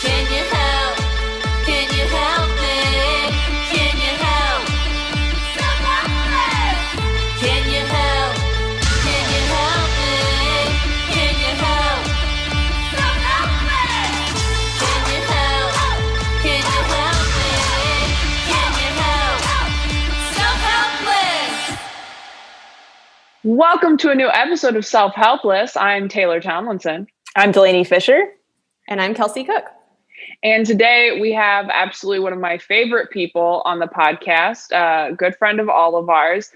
Can you help? Can you help me? Can you help? Self-Helpless! Can you help? Can you help me? Can you help? Self-Helpless! Can you help? Can you help me? Can you help? Self-Helpless! Welcome to a new episode of Self-Helpless. I'm Taylor Tomlinson. I'm Delaney Fisher. And I'm Kelsey Cook. And today we have absolutely one of my favorite people on the podcast, a good friend of all of ours,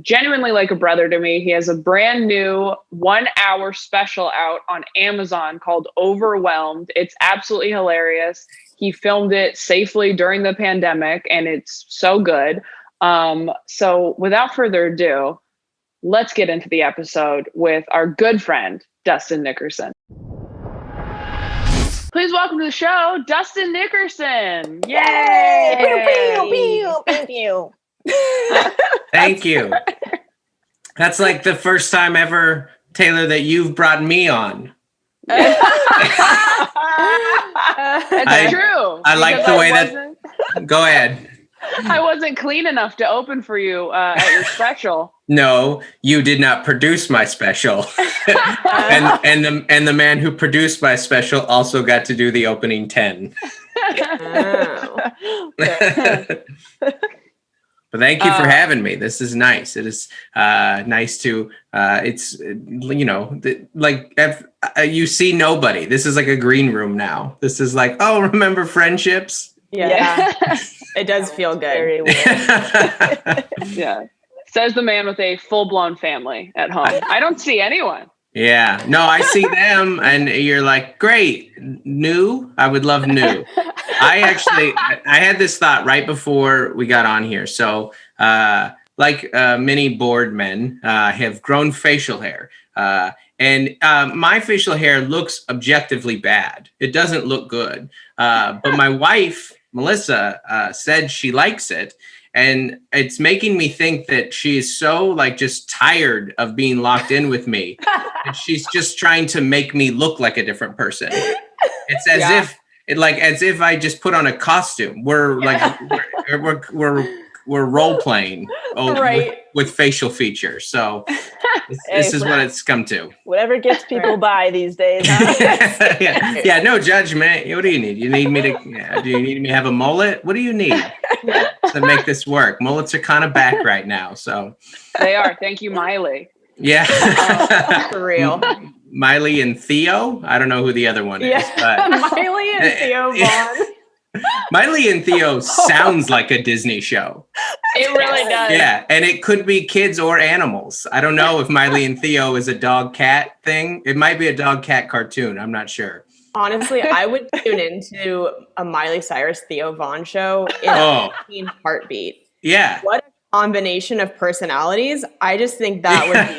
genuinely like a brother to me. He has a brand new 1-hour special out on Amazon called Overwhelmed. It's absolutely hilarious. He filmed it safely during the pandemic, and it's so good. So without further ado, let's get into the episode with our good friend, Dustin Nickerson. Please welcome to the show, Dustin Nickerson. Yay! Pew, pew, pew, pew. Thank you. That's like the first time ever, Taylor, that you've brought me on. That's true. I like the way that. Go ahead. I wasn't clean enough to open for you at your special. No, you did not produce my special. and the man who produced my special also got to do the opening 10. But thank you for having me. This is nice. It is nice to. It's you see nobody. This is like a green room now. This is like, oh, remember friendships? Yeah. It does feel good. Very weird. Yeah. Says the man with a full-blown family at home. I don't see anyone. Yeah. No, I see them and you're like, great. New? I would love new. I had this thought right before we got on here. So many board men have grown facial hair. And my facial hair looks objectively bad. It doesn't look good. But my wife, Melissa, said she likes it. And it's making me think that she is so just tired of being locked in with me. And she's just trying to make me look like a different person. It's as if I just put on a costume. We're role playing with facial features. So this is what it's come to. Whatever gets people by these days. Huh? Yeah, no judgment. What do you need? You need me to? Do you need me to have a mullet? What do you need to make this work? Mullets are kind of back right now, so They are. Thank you, Miley. Yeah, For real. Miley and Theo. I don't know who the other one is. But Miley and Theo Vaughn. Miley and Theo sounds like a Disney show. It really does. Yeah, and it could be kids or animals. I don't know if Miley and Theo is a dog-cat thing. It might be a dog-cat cartoon. I'm not sure. Honestly, I would tune into a Miley Cyrus Theo Vaughn show in a heartbeat. Yeah. What a combination of personalities. I just think that's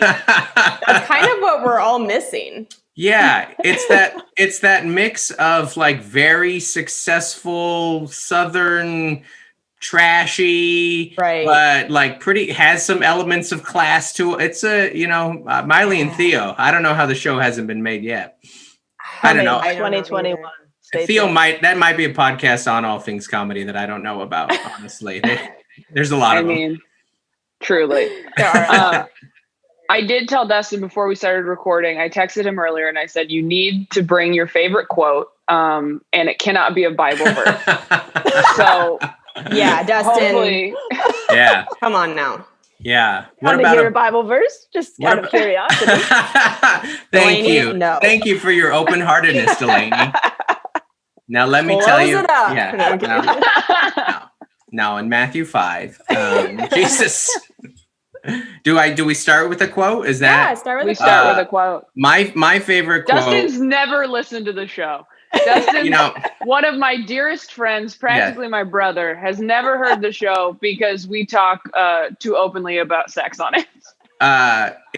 kind of what we're all missing. Yeah, it's that mix of very successful Southern trashy, right? But pretty has some elements of class to it. It's Miley and Theo. I don't know how the show hasn't been made yet. I don't know. 2021. Theo might be a podcast on all things comedy that I don't know about. Honestly, there's a lot of them. Truly. I did tell Dustin before we started recording, I texted him earlier and I said, you need to bring your favorite quote, and it cannot be a Bible verse. So, yeah, Dustin. Hopefully. Yeah. Come on now. Yeah. What about a Bible verse? Just out of curiosity. Thank Delaney, you. no. Thank you for your open-heartedness, Delaney. Now, let me tell you. It up. Yeah. Now, in Matthew 5, Jesus... Do we start with a quote? Is that? Yeah, start with a quote. My favorite quote. Dustin's never listened to the show. Dustin, one of my dearest friends, practically my brother, has never heard the show because we talk too openly about sex on it.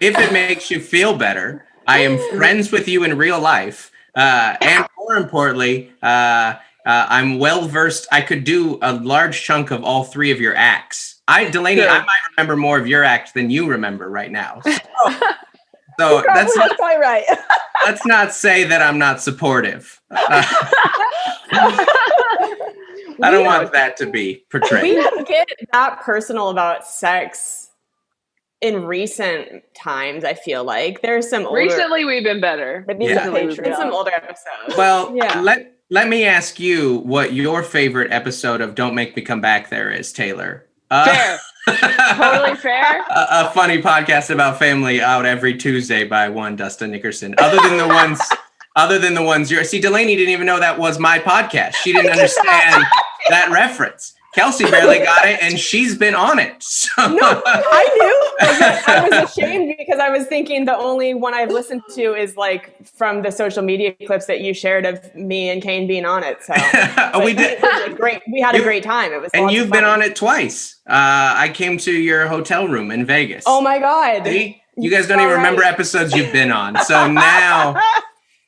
If it makes you feel better, I am friends with you in real life, and more importantly, I'm well versed. I could do a large chunk of all three of your acts. Delaney, I might remember more of your act than you remember right now. So, So That's probably right. let's not say that I'm not supportive. I don't want that to be portrayed. We don't get that personal about sex in recent times. I feel like there's some older, Recently, we've been better. Maybe Yeah. some there's Patreon. some older episodes. Well, Yeah. let me ask you what your favorite episode of Don't Make Me Come Back There is, Taylor. Fair. Totally fair. A funny podcast about family out every Tuesday by one Dustin Nickerson. Other than the ones you're see, Delaney didn't even know that was my podcast. She didn't understand that reference. Kelsey barely got it, and she's been on it. So. No, I knew. I was ashamed because I was thinking the only one I've listened to is like from the social media clips that you shared of me and Kane being on it. So we did. It was great. We had a great time. It was, And lots of you've been fun. on it twice. I came to your hotel room in Vegas. Oh my God! See? You guys don't even remember episodes you've been on. So now.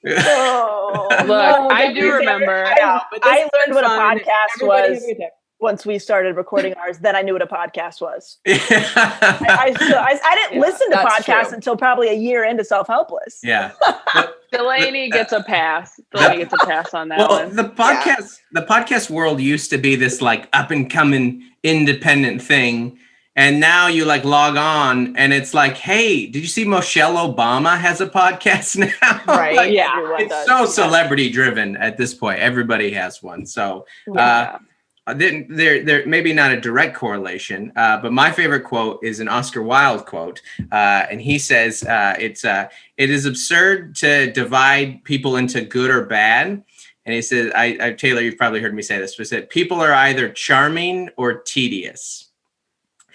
Oh, Look, no, I don't do be serious. remember. I learned what a fun. podcast Everybody was have a good time. once we started recording ours. Then I knew what a podcast was. Yeah. I didn't listen to that's podcasts true. until probably a year into Self-Helpless. Yeah. Delaney gets a pass. Delaney gets a pass on that Well, one. the podcast world used to be this like up and coming independent thing. And now you like log on and it's like, hey, did you see Michelle Obama has a podcast now? Right. Like, Yeah. Everyone it's does. so celebrity driven at this point. Everybody has one. So Yeah. there maybe not a direct correlation, but my favorite quote is an Oscar Wilde quote. And he says, it is absurd to divide people into good or bad. And he says, Taylor, you've probably heard me say this, but he said, people are either charming or tedious.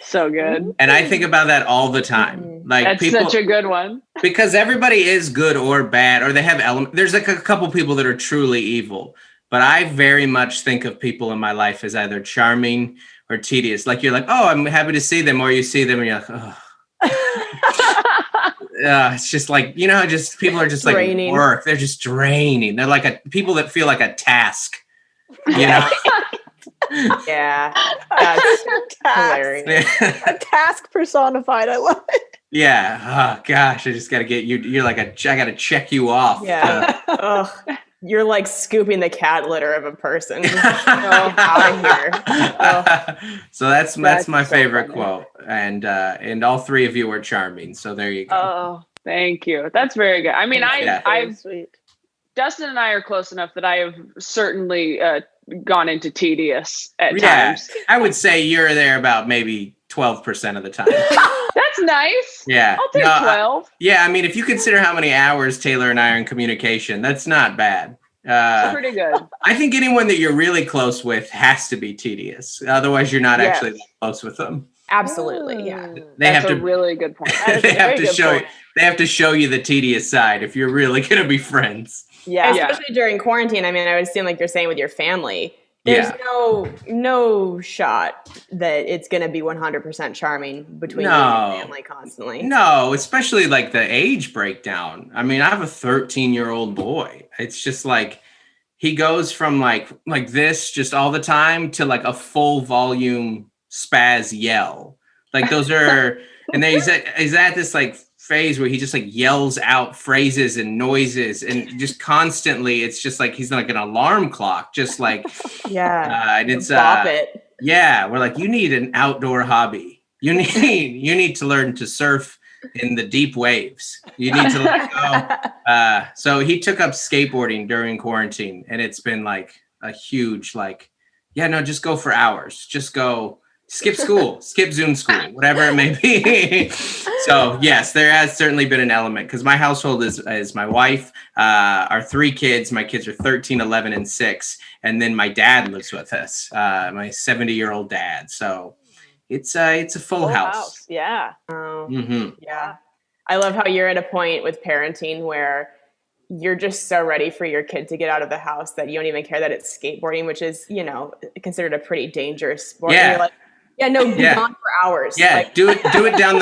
So good. And I think about that all the time. Like That's people, such a good one. because everybody is good or bad, or they have elements. There's like a couple people that are truly evil, but I very much think of people in my life as either charming or tedious. Like you're like, oh, I'm happy to see them, or you see them and you're like, oh. It's just like, you know, just people are just like Draining. work. They're just draining. They're like people that feel like a task. You know? Yeah, that's hilarious. A task personified. I love it. Yeah. Oh gosh, I just got to get you. You're like I got to check you off. Yeah. Ugh. You're like scooping the cat litter of a person. Just out of here. Ugh. So that's my so favorite funny. quote, and all three of you are charming. So there you go. Oh, thank you. That's very good. I mean, Yeah. I've Sweet. Dustin and I are close enough that I have certainly gone into tedious at Yeah, times. I would say you're there about maybe 12% of the time. That's nice. Yeah. I'll take No, 12. yeah, I mean, if you consider how many hours Taylor and I are in communication, that's not bad. That's pretty good. I think anyone that you're really close with has to be tedious. Otherwise, you're not Yes. actually that close with them. Absolutely. Yeah. They That's have a to. really good point. That is They a have very to good show. point. They have to show you the tedious side if you're really going to be friends. Yeah. Yeah. Especially during quarantine. I mean, I would assume like you're saying with your family, there's Yeah. no shot that it's going to be 100% charming between you No. and your family constantly. No, especially like the age breakdown. I mean, I have a 13-year-old boy. It's just like he goes from like this just all the time to like a full volume spaz yell. Like those are, and then he's at this like phase where he just like yells out phrases and noises and just constantly. It's just like he's like an alarm clock, just like Yeah. and it's Bop it. yeah. We're like, you need an outdoor hobby. You need to learn to surf in the deep waves. You need to let go. So he took up skateboarding during quarantine, and it's been like a huge like, yeah, no, just go for hours. Just go. Skip school, skip Zoom school, whatever it may be. So yes, there has certainly been an element because my household is my wife, our three kids. My kids are 13, 11, and 6. And then my dad lives with us, my 70-year-old dad. So it's a full house. Yeah. Oh, Mm-hmm. yeah. I love how you're at a point with parenting where you're just so ready for your kid to get out of the house that you don't even care that it's skateboarding, which is, you know, considered a pretty dangerous sport. Yeah. And you're like, yeah, no, be Yeah. gone for hours. Yeah, Like, do it down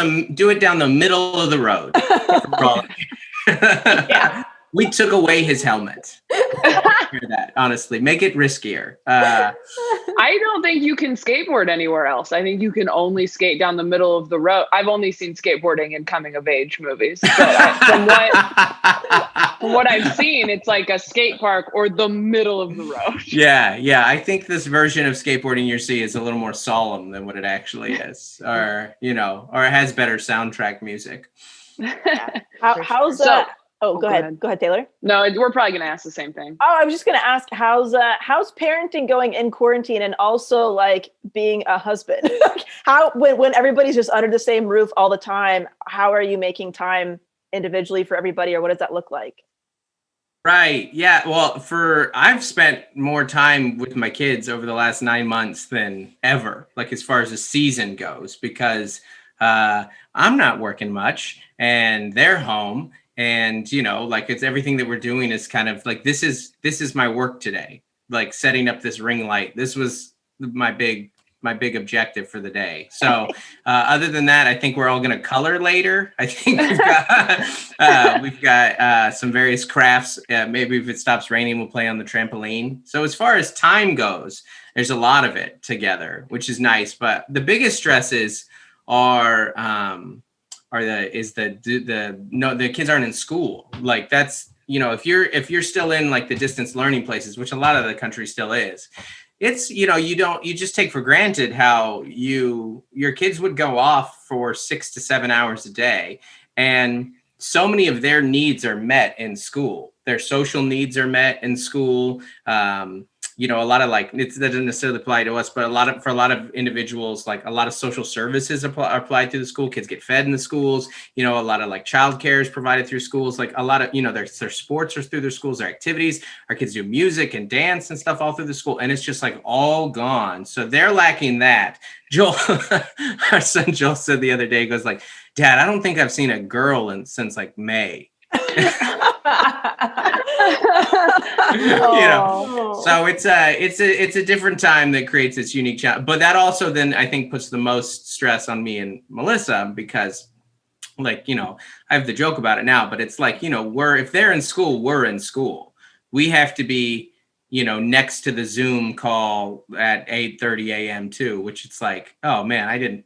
the middle of the road. yeah. We took away his helmet. hear that, honestly. Make it riskier. I don't think you can skateboard anywhere else. I think you can only skate down the middle of the road. I've only seen skateboarding in coming of age movies, but from what I've seen, it's like a skate park or the middle of the road. Yeah. I think this version of skateboarding you see is a little more solemn than what it actually is, or or it has better soundtrack music. How's that? Oh, go ahead. Go ahead, Taylor. No, we're probably going to ask the same thing. Oh, I was just going to ask, how's parenting going in quarantine, and also like being a husband? How when everybody's just under the same roof all the time, how are you making time individually for everybody, or what does that look like? Right. Yeah. Well, I've spent more time with my kids over the last 9 months than ever, like as far as the season goes, because I'm not working much and they're home. And, like it's everything that we're doing is kind of like, this is my work today, like setting up this ring light. This was my big objective for the day. So other than that, I think we're all going to color later. I think we've got some various crafts. Maybe if it stops raining, we'll play on the trampoline. So as far as time goes, there's a lot of it together, which is nice. But the biggest stresses the kids aren't in school. Like that's, if you're still in like the distance learning places, which a lot of the country still is, it's, you just take for granted how your kids would go off for 6 to 7 hours a day. And so many of their needs are met in school. Their social needs are met in school. A lot of that doesn't necessarily apply to us, but for a lot of individuals, like a lot of social services are applied to the school. Kids get fed in the schools. A lot of like childcare is provided through schools. Like a lot of, their sports are through their schools, their activities. Our kids do music and dance and stuff all through the school. And it's just like all gone. So they're lacking that. Joel, our son Joel said the other day, he goes like, Dad, I don't think I've seen a girl since like May. So it's a different time that creates its unique challenge, but that also then I think puts the most stress on me and Melissa, because I have the joke about it now, but it's like, if they're in school, we're in school. We have to be, next to the Zoom call at 8:30 a.m. too, which it's like, oh man,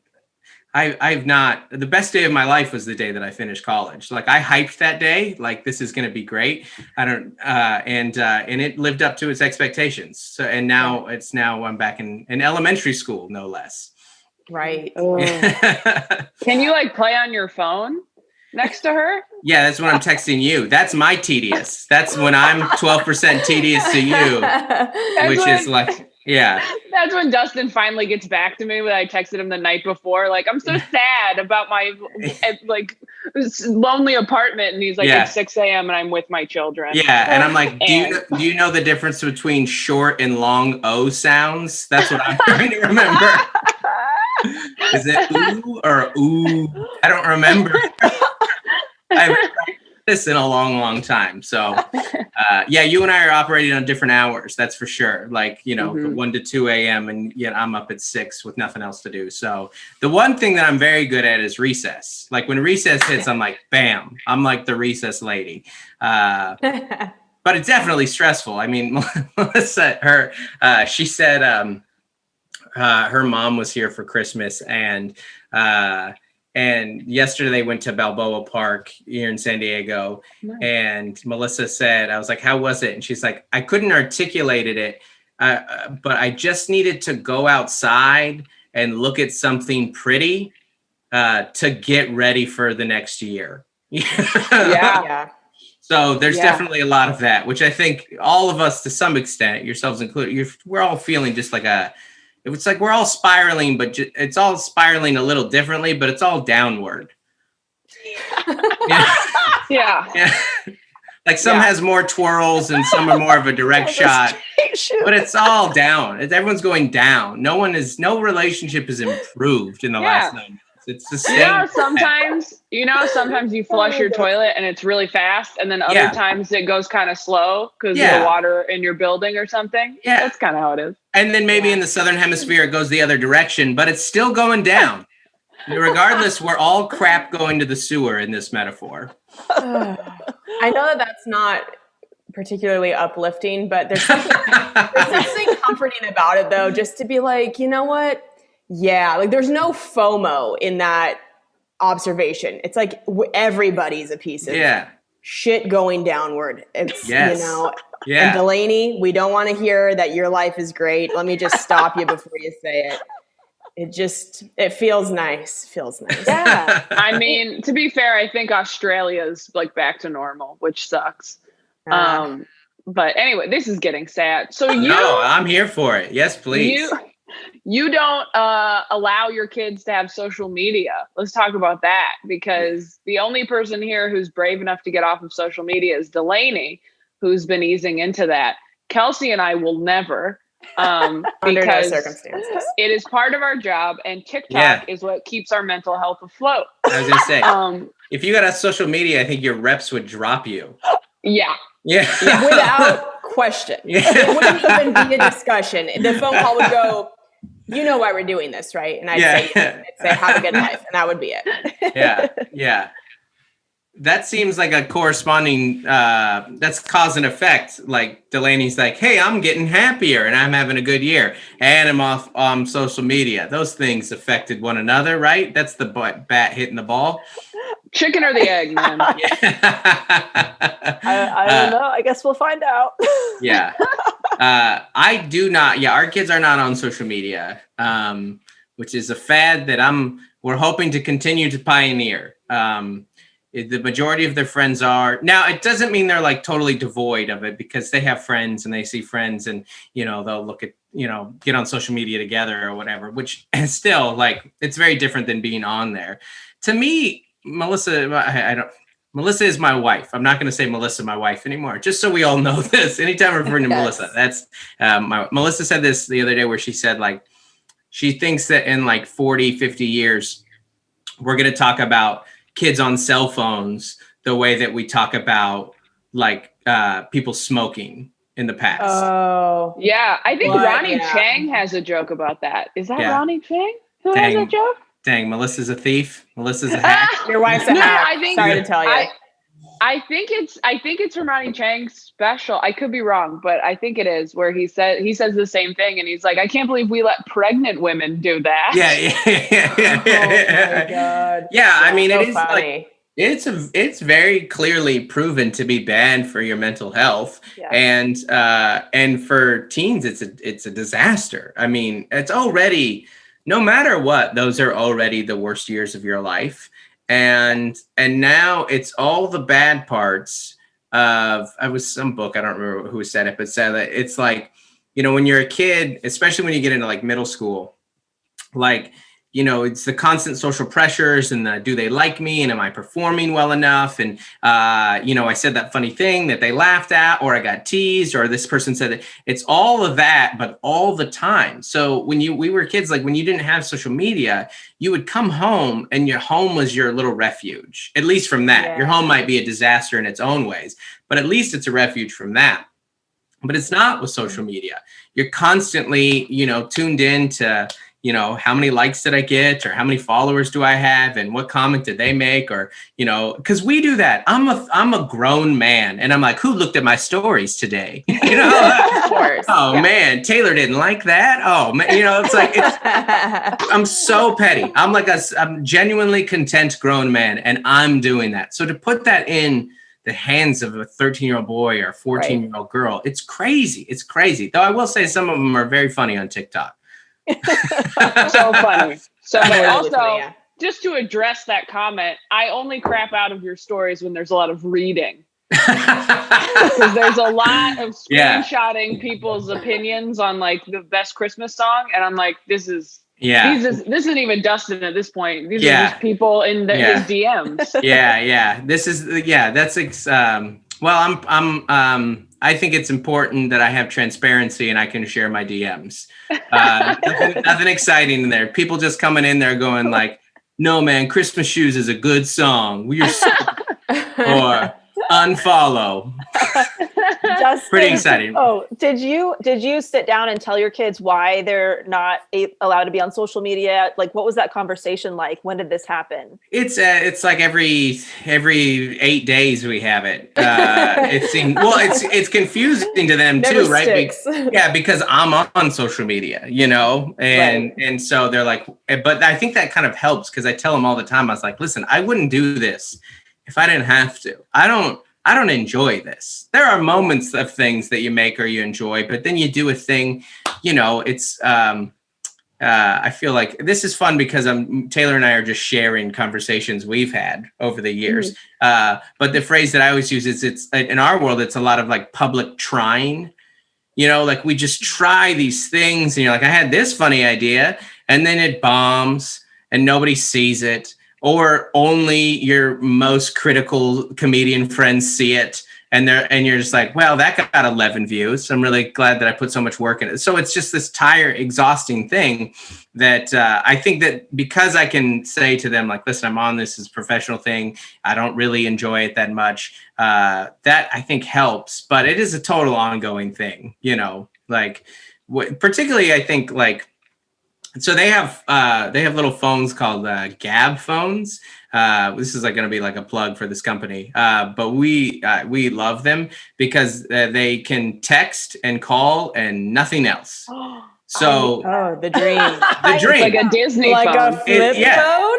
I've not, the best day of my life was the day that I finished college. Like I hyped that day, like this is going to be great. And it lived up to its expectations. So, and now I'm back in elementary school, no less. Right. Can you like play on your phone next to her? Yeah, that's when I'm texting you. That's my tedious. That's when I'm 12% tedious to you, which is like, yeah. That's when Dustin finally gets back to me when I texted him the night before. Like, I'm so sad about my like lonely apartment. And he's like, It's 6 a.m. and I'm with my children. Yeah. And I'm like, do you know the difference between short and long O sounds? That's what I'm trying to remember. Is it ooh or ooh? I don't remember. I've practiced this in a long, long time. So, you and I are operating on different hours. That's for sure. Like, 1 to 2 a.m. and yet I'm up at 6 with nothing else to do. So the one thing that I'm very good at is recess. Like when recess hits, I'm like, bam, I'm like the recess lady. But it's definitely stressful. I mean, Melissa, she said her mom was here for Christmas and yesterday they went to Balboa Park here in San Diego. Nice. And Melissa said, I was like, how was it? And she's like, I couldn't articulate it, but I just needed to go outside and look at something pretty to get ready for the next year. Yeah. So there's definitely a lot of that, which I think all of us to some extent, yourselves included, we're all feeling just like it's like we're all spiraling, but it's all spiraling a little differently, but it's all downward. Yeah. Like some has more twirls and some are more of a direct shot, but it's all down. Everyone's going down. No relationship is improved in the last 9 months. It's the same. Sometimes you flush your toilet and it's really fast, and then other times it goes kind of slow because of the water in your building or something. Yeah, that's kind of how it is. And then maybe in the southern hemisphere it goes the other direction, but it's still going down. Regardless, we're all crap going to the sewer in this metaphor. I know that's not particularly uplifting, but there's something comforting about it though, just to be like, you know what? Yeah, like there's no FOMO in that observation. It's like everybody's a piece of shit going downward. It's, you know, and Delaney, we don't want to hear that your life is great. Let me just stop you before you say it. It feels nice. Feels nice. Yeah. I mean, to be fair, I think Australia's like back to normal, which sucks. But anyway, this is getting sad. So no, I'm here for it. Yes, please. You don't allow your kids to have social media. Let's talk about that, because the only person here who's brave enough to get off of social media is Delaney, who's been easing into that. Kelsey and I will never. Under no circumstances. It is part of our job, and TikTok is what keeps our mental health afloat. I was gonna say, if you got a social media, I think your reps would drop you. Yeah. Without question. It wouldn't even be a discussion. The phone call would go, you know why we're doing this, right? And I'd say, have a good life, and that would be it. Yeah. That seems like a corresponding, that's cause and effect. Like Delaney's like, hey, I'm getting happier and I'm having a good year and I'm off on social media. Those things affected one another, right? That's the bat hitting the ball. Chicken or the egg, man. I don't know. I guess we'll find out. I do not. Yeah, our kids are not on social media, which is a fad that we're hoping to continue to pioneer. The majority of their friends are. Now, it doesn't mean they're like totally devoid of it, because they have friends and they see friends and, you know, they'll look at, you know, get on social media together or whatever, which is still like, it's very different than being on there. To me, Melissa is my wife. I'm not going to say Melissa, my wife anymore, just so we all know this. Anytime I'm referring to Melissa, that's Melissa said this the other day where she said like, she thinks that in like 40, 50 years, we're going to talk about kids on cell phones the way that we talk about like people smoking in the past. Oh, yeah. I think Ronnie Chang has a joke about that. Is that Ronnie Chang who has a joke? Dang, Melissa's a thief. Melissa's a hack. Your wife's a hack. Sorry to tell you. I think it's from Ronnie Chang's special. I could be wrong, but I think it is, where he says the same thing, and he's like, I can't believe we let pregnant women do that. Oh my God. Yeah, I mean, so it is funny. like it's very clearly proven to be bad for your mental health, and for teens, it's a disaster. I mean, it's already, no matter what, those are already the worst years of your life. And now it's all the bad parts of, I was some book, I don't remember who said it, but said that it's like, you know, when you're a kid, especially when you get into like middle school, like, you know, it's the constant social pressures and the, do they like me? And am I performing well enough? And, you know, I said that funny thing that they laughed at, or I got teased, or this person said that. It's all of that, but all the time. So when we were kids, like when you didn't have social media, you would come home and your home was your little refuge, at least from that. Yeah. Your home might be a disaster in its own ways, but at least it's a refuge from that. But it's not with social media. You're constantly, you know, tuned in to, you know, how many likes did I get, or how many followers do I have, and what comment did they make, or, you know, because we do that. I'm a grown man, and I'm like, who looked at my stories today? You know, Of course. man, Taylor didn't like that. Oh man, you know, it's like I'm so petty. I'm genuinely content grown man, and I'm doing that. So to put that in the hands of a 13-year-old boy or a 14-year-old girl, it's crazy. It's crazy. Though I will say some of them are very funny on TikTok. So funny. So Really also, funny, yeah. just to address that comment, I only crap out of your stories when there's a lot of reading. Because there's a lot of screenshotting people's opinions on like the best Christmas song, and I'm like, this isn't even Dustin at this point. These are just people in his DMs. Well, I think it's important that I have transparency and I can share my DMs. Nothing exciting in there. People just coming in there going like, no, man, Christmas Shoes is a good song. We're or unfollow. Justin, Pretty exciting. Oh, did you sit down and tell your kids why they're not allowed to be on social media? Like, what was that conversation like? When did this happen? It's like every 8 days we have it. It's confusing to them Never too, right? sticks. Because I'm on social media, and so they're like, but I think that kind of helps because I tell them all the time. I was like, listen, I wouldn't do this if I didn't have to. I don't enjoy this. There are moments of things that you make or you enjoy, but then you do a thing, it's, I feel like this is fun because Taylor and I are just sharing conversations we've had over the years. But the phrase that I always use is it's in our world, it's a lot of like public trying, like we just try these things and you're like, I had this funny idea and then it bombs and nobody sees it. Or only your most critical comedian friends see it, and you're just like, well, that got 11 views. I'm really glad that I put so much work in it. So it's just this exhausting thing that I think that because I can say to them, like, listen, I'm on this as a professional thing. I don't really enjoy it that much. That I think helps, but it is a total ongoing thing, like particularly I think like. So they have little phones called Gab phones. This is like going to be like a plug for this company, but we love them because they can text and call and nothing else. So the dream, the dream, like a Disney like phone. a flip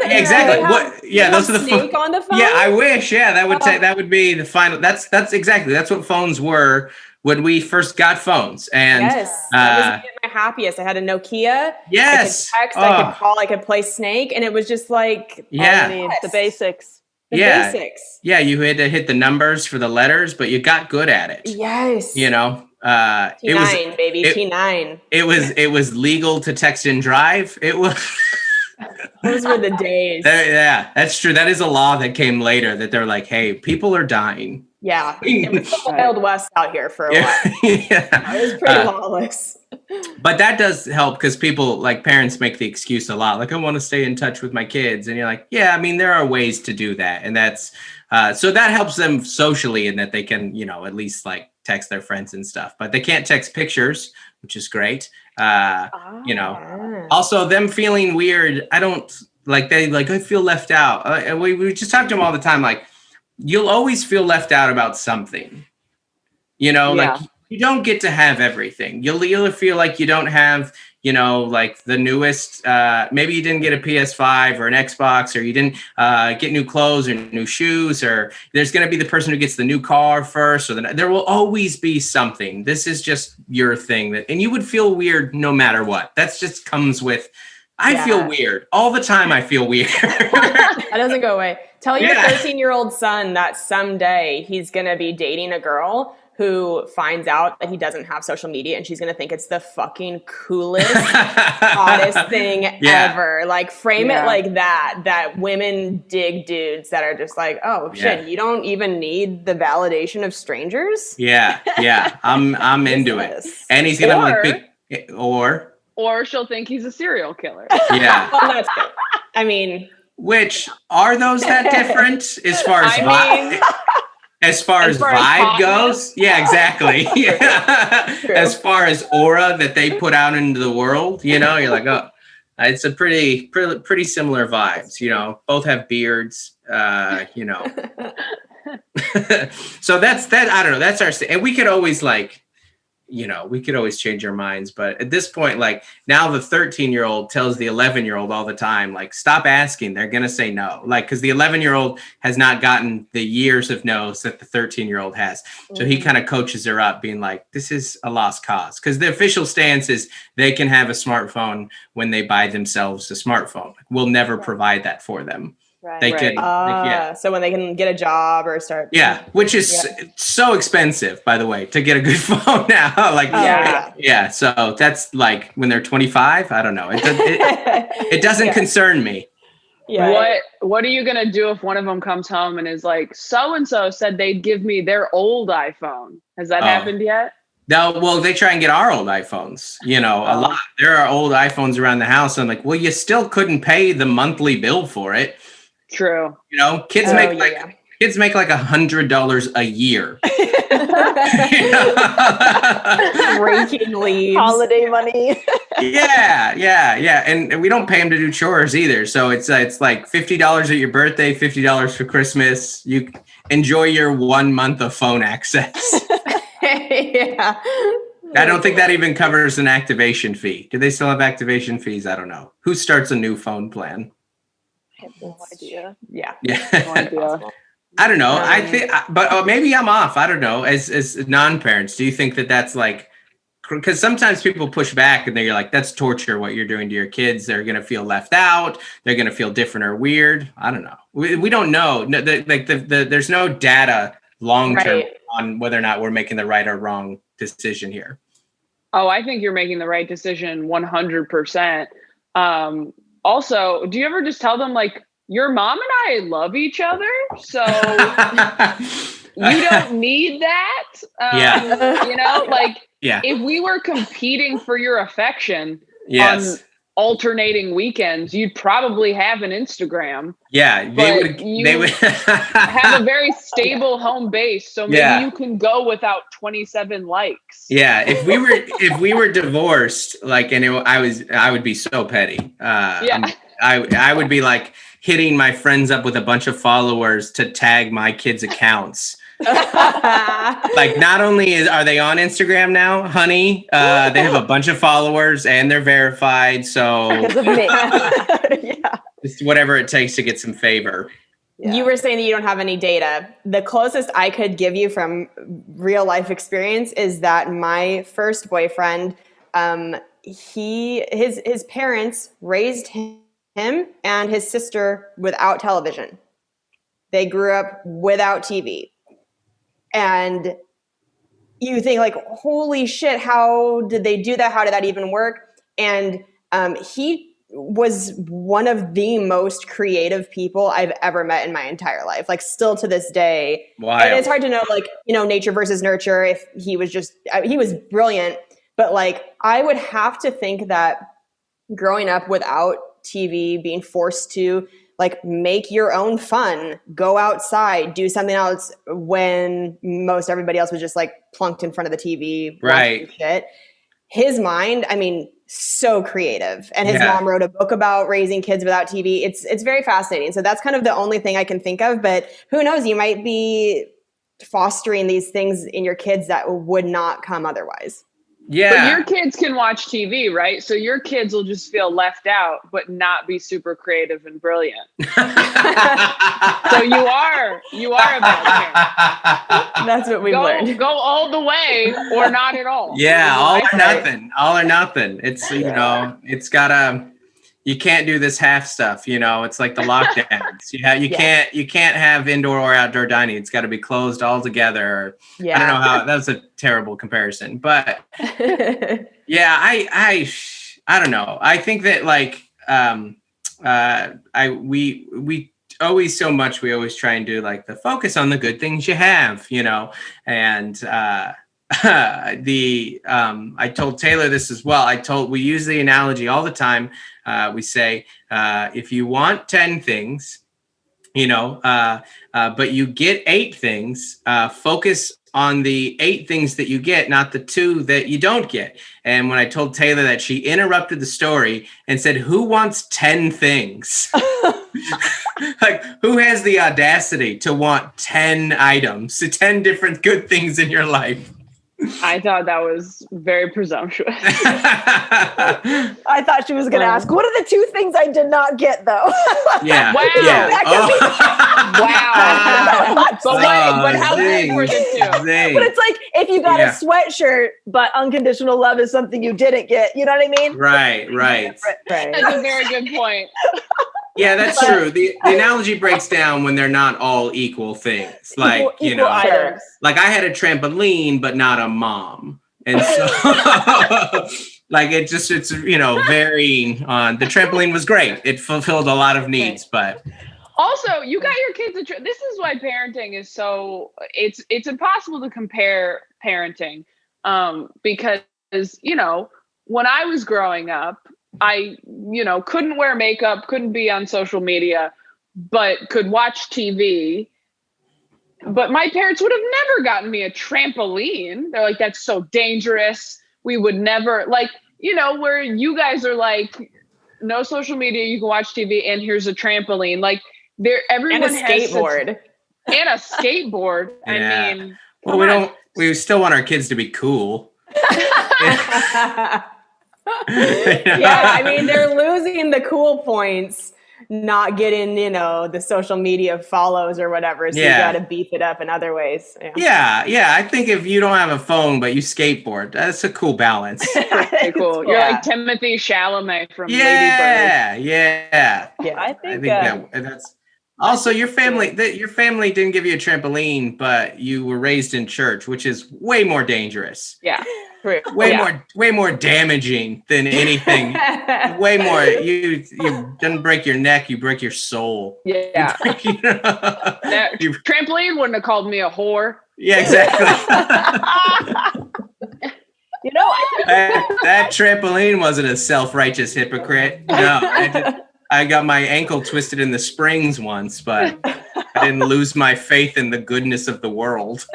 exactly. phone. Those are the Snake on the phone. Yeah, I wish. Yeah, that would be the final. That's what phones were when we first got phones. And yes, that was me at my happiest. I had a Nokia. Yes. I could text, I could call, I could play Snake, and it was just like all you need, the basics. Basics. Yeah, you had to hit the numbers for the letters, but you got good at it. Yes. T9, it was baby, T9. It was legal to text and drive. It was. Those were the days. Yeah, that's true. That is a law that came later that they're like, hey, people are dying. Yeah, it was the Wild West out here for a while. Yeah. It was pretty lawless. But that does help because people, like parents, make the excuse a lot. Like, I want to stay in touch with my kids. And you're like, yeah, I mean, there are ways to do that. And that's, so that helps them socially in that they can, at least like text their friends and stuff. But they can't text pictures, which is great. Also them feeling weird. I don't, like, I feel left out. And we just talk to them all the time, like, you'll always feel left out about something, like you don't get to have everything. You'll feel like you don't have, like the newest, maybe you didn't get a PS5 or an Xbox, or you didn't get new clothes or new shoes, or there's going to be the person who gets the new car first, or there will always be something. This is just your thing and you would feel weird no matter what. That's just comes with, I feel weird all the time. I feel weird. That doesn't go away. Tell your 13-year-old son that someday he's going to be dating a girl who finds out that he doesn't have social media, and she's going to think it's the fucking coolest, hottest thing ever. Like, frame it like that women dig dudes that are just like, oh shit, you don't even need the validation of strangers. Yeah. I'm into it. And he's going to have like big, or she'll think he's a serial killer. Yeah. Well, that's good. I mean, which are those that different as far as vibe? As far as vibe goes? Yeah, exactly. Yeah. As far as aura that they put out into the world, you're like, oh, it's a pretty similar vibes, both have beards, So that's that. I don't know. That's our, and we could always change our minds. But at this point, like now the 13-year-old tells the 11-year-old all the time, like, stop asking. They're going to say no. Like, because the 11-year-old has not gotten the years of no's that the 13-year-old has. So he kind of coaches her up being like, this is a lost cause. Because the official stance is they can have a smartphone when they buy themselves a smartphone. We'll never provide that for them. Right. They can, so when they can get a job or start, which is so expensive, by the way, to get a good phone now. So that's like when they're 25. I don't know. It doesn't concern me. Yeah. What are you gonna do if one of them comes home and is like, so and so said they'd give me their old iPhone? Has that happened yet? No, well, they try and get our old iPhones, a lot. There are old iPhones around the house. I'm like, well, you still couldn't pay the monthly bill for it. True. Kids make Kids make like $100 a year. Raking leaves. Holiday money. Yeah. And we don't pay them to do chores either. So it's like $50 at your birthday, $50 for Christmas. You enjoy your 1 month of phone access. Yeah. I don't think that even covers an activation fee. Do they still have activation fees? I don't know. Who starts a new phone plan? I have no idea. Yeah. Yeah. No idea. I don't know. I think, but maybe I'm off. I don't know. As non-parents, do you think that that's like, because sometimes people push back and they're like, that's torture what you're doing to your kids. They're going to feel left out. They're going to feel different or weird. I don't know. We don't know. No, there's no data long-term on whether or not we're making the right or wrong decision here. Oh, I think you're making the right decision 100%. Also, do you ever just tell them like, your mom and I love each other, so you don't need that? You know, like if we were competing for your affection on alternating weekends, you'd probably have an Instagram. Yeah, they would have a very stable home base, so maybe you can go without 27 likes. Yeah, if we were divorced, like, and I would be so petty. I would be like hitting my friends up with a bunch of followers to tag my kids' accounts. Like, not only are they on Instagram now, honey, they have a bunch of followers and they're verified. So Because of me. Yeah. just whatever it takes to get some favor. Yeah. You were saying that you don't have any data. The closest I could give you from real life experience is that my first boyfriend, his parents raised him and his sister without television. They grew up without TV. And you think like, holy shit, how did they do that? How did that even work? And he was one of the most creative people I've ever met in my entire life. Like, still to this day. Wow. And it's hard to know, like, you know, nature versus nurture. If he was he was brilliant, but like, I would have to think that growing up without TV, being forced to like make your own fun, go outside, do something else when most everybody else was just like plunked in front of the TV. Right. Shit. His mind, I mean, so creative. And his mom wrote a book about raising kids without TV. It's very fascinating. So that's kind of the only thing I can think of, but who knows, you might be fostering these things in your kids that would not come otherwise. Yeah. But your kids can watch TV, right? So your kids will just feel left out, but not be super creative and brilliant. So you are a bad parent. That's what we've learned. Go all the way or not at all. Yeah, all or nothing. All or nothing. It's, you know, it's gotta, you can't do this half stuff, you know, it's like the lockdowns. You can't have indoor or outdoor dining. It's got to be closed all together. I don't know how, that was a terrible comparison, but yeah, I don't know. I think that like, we always so much, we always try and do like the focus on the good things you have, you know, and, I told Taylor this as well. We use the analogy all the time. We say, if you want 10 things, you know, but you get 8 things, focus on the 8 things that you get, not the 2 that you don't get. And when I told Taylor that, she interrupted the story and said, who wants 10 things? Like, who has the audacity to want 10 items, 10 different good things in your life? I thought that was very presumptuous. I thought she was going to ask, what are the 2 things I did not get, though? Yeah. Wow. Yeah. Wow. But how big were the 2? But it's like, if you got a sweatshirt, but unconditional love is something you didn't get. You know what I mean? Right. That's a very good point. Yeah, that's true. The analogy breaks down when they're not all equal things. Like, you know, items. like I had a trampoline, but not a mom. And so like it's, you know, varying on, the trampoline was great. It fulfilled a lot of needs, but. Also, you got your kids. This is why parenting is so, it's impossible to compare parenting. Because, you know, when I was growing up, I, you know, couldn't wear makeup, couldn't be on social media, but could watch TV But my parents would have never gotten me a trampoline. They're like, that's so dangerous. We would never, like, you know, where you guys are like, no social media, you can watch TV, and here's a trampoline. Like, everyone And a has skateboard. and a skateboard. Yeah. I mean, Well, we still want our kids to be cool. Yeah, I mean, they're losing the cool points, not getting, you know, the social media follows or whatever. So you got to beef it up in other ways. Yeah. I think if you don't have a phone, but you skateboard, that's a cool balance. pretty cool. You're like Timothy Chalamet from Lady Bird. Yeah. I think that's also your family. Your family didn't give you a trampoline, but you were raised in church, which is way more dangerous. Yeah. Way more damaging than anything. Way more. You didn't break your neck, you break your soul. Yeah. That trampoline wouldn't have called me a whore. Yeah, exactly. you know, that trampoline wasn't a self-righteous hypocrite. No, I got my ankle twisted in the springs once, but I didn't lose my faith in the goodness of the world.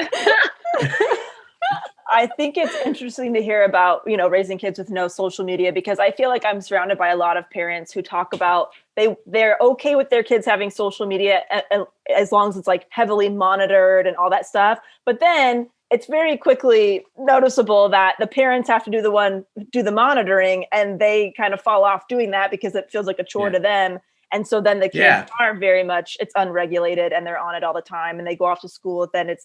I think it's interesting to hear about, you know, raising kids with no social media, because I feel like I'm surrounded by a lot of parents who talk about they're okay with their kids having social media as long as it's like heavily monitored and all that stuff. But then it's very quickly noticeable that the parents have to do the monitoring, and they kind of fall off doing that because it feels like a chore to them. And so then the kids are very much, it's unregulated and they're on it all the time and they go off to school. Then it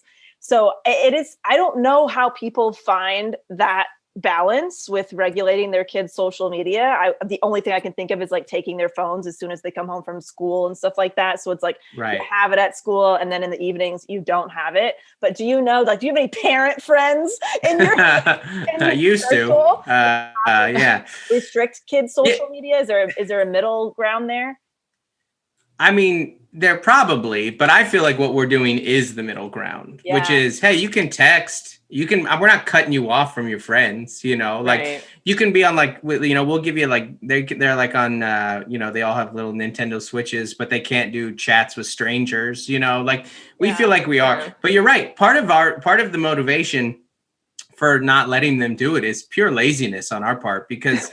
is, I don't know how people find that balance with regulating their kids' social media. The only thing I can think of is like taking their phones as soon as they come home from school and stuff like that. So it's like you have it at school and then in the evenings you don't have it. But do you have any parent friends in your I used to. Restrict kids' social media? Is there a middle ground there? I mean, there probably, but I feel like what we're doing is the middle ground, which is, hey, you can text, we're not cutting you off from your friends, you know, like you can be on like, you know, we'll give you like, they're like on, you know, they all have little Nintendo Switches, but they can't do chats with strangers, you know, like we feel like we are, but you're right. Part of the motivation for not letting them do it is pure laziness on our part, because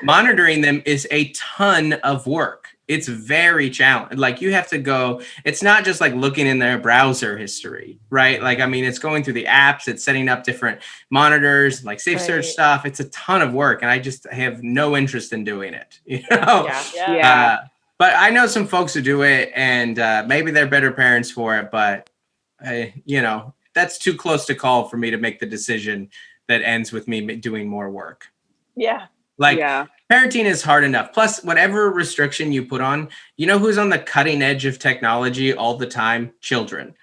monitoring them is a ton of work. It's very challenging. Like you have to go, it's not just like looking in their browser history, right? Like, I mean, it's going through the apps, it's setting up different monitors, like safe search stuff. It's a ton of work. And I just have no interest in doing it, you know? But I know some folks who do it, and maybe they're better parents for it, but you know, that's too close to call for me to make the decision that ends with me doing more work. Yeah. Like parenting is hard enough. Plus, whatever restriction you put on, you know who's on the cutting edge of technology all the time? Children.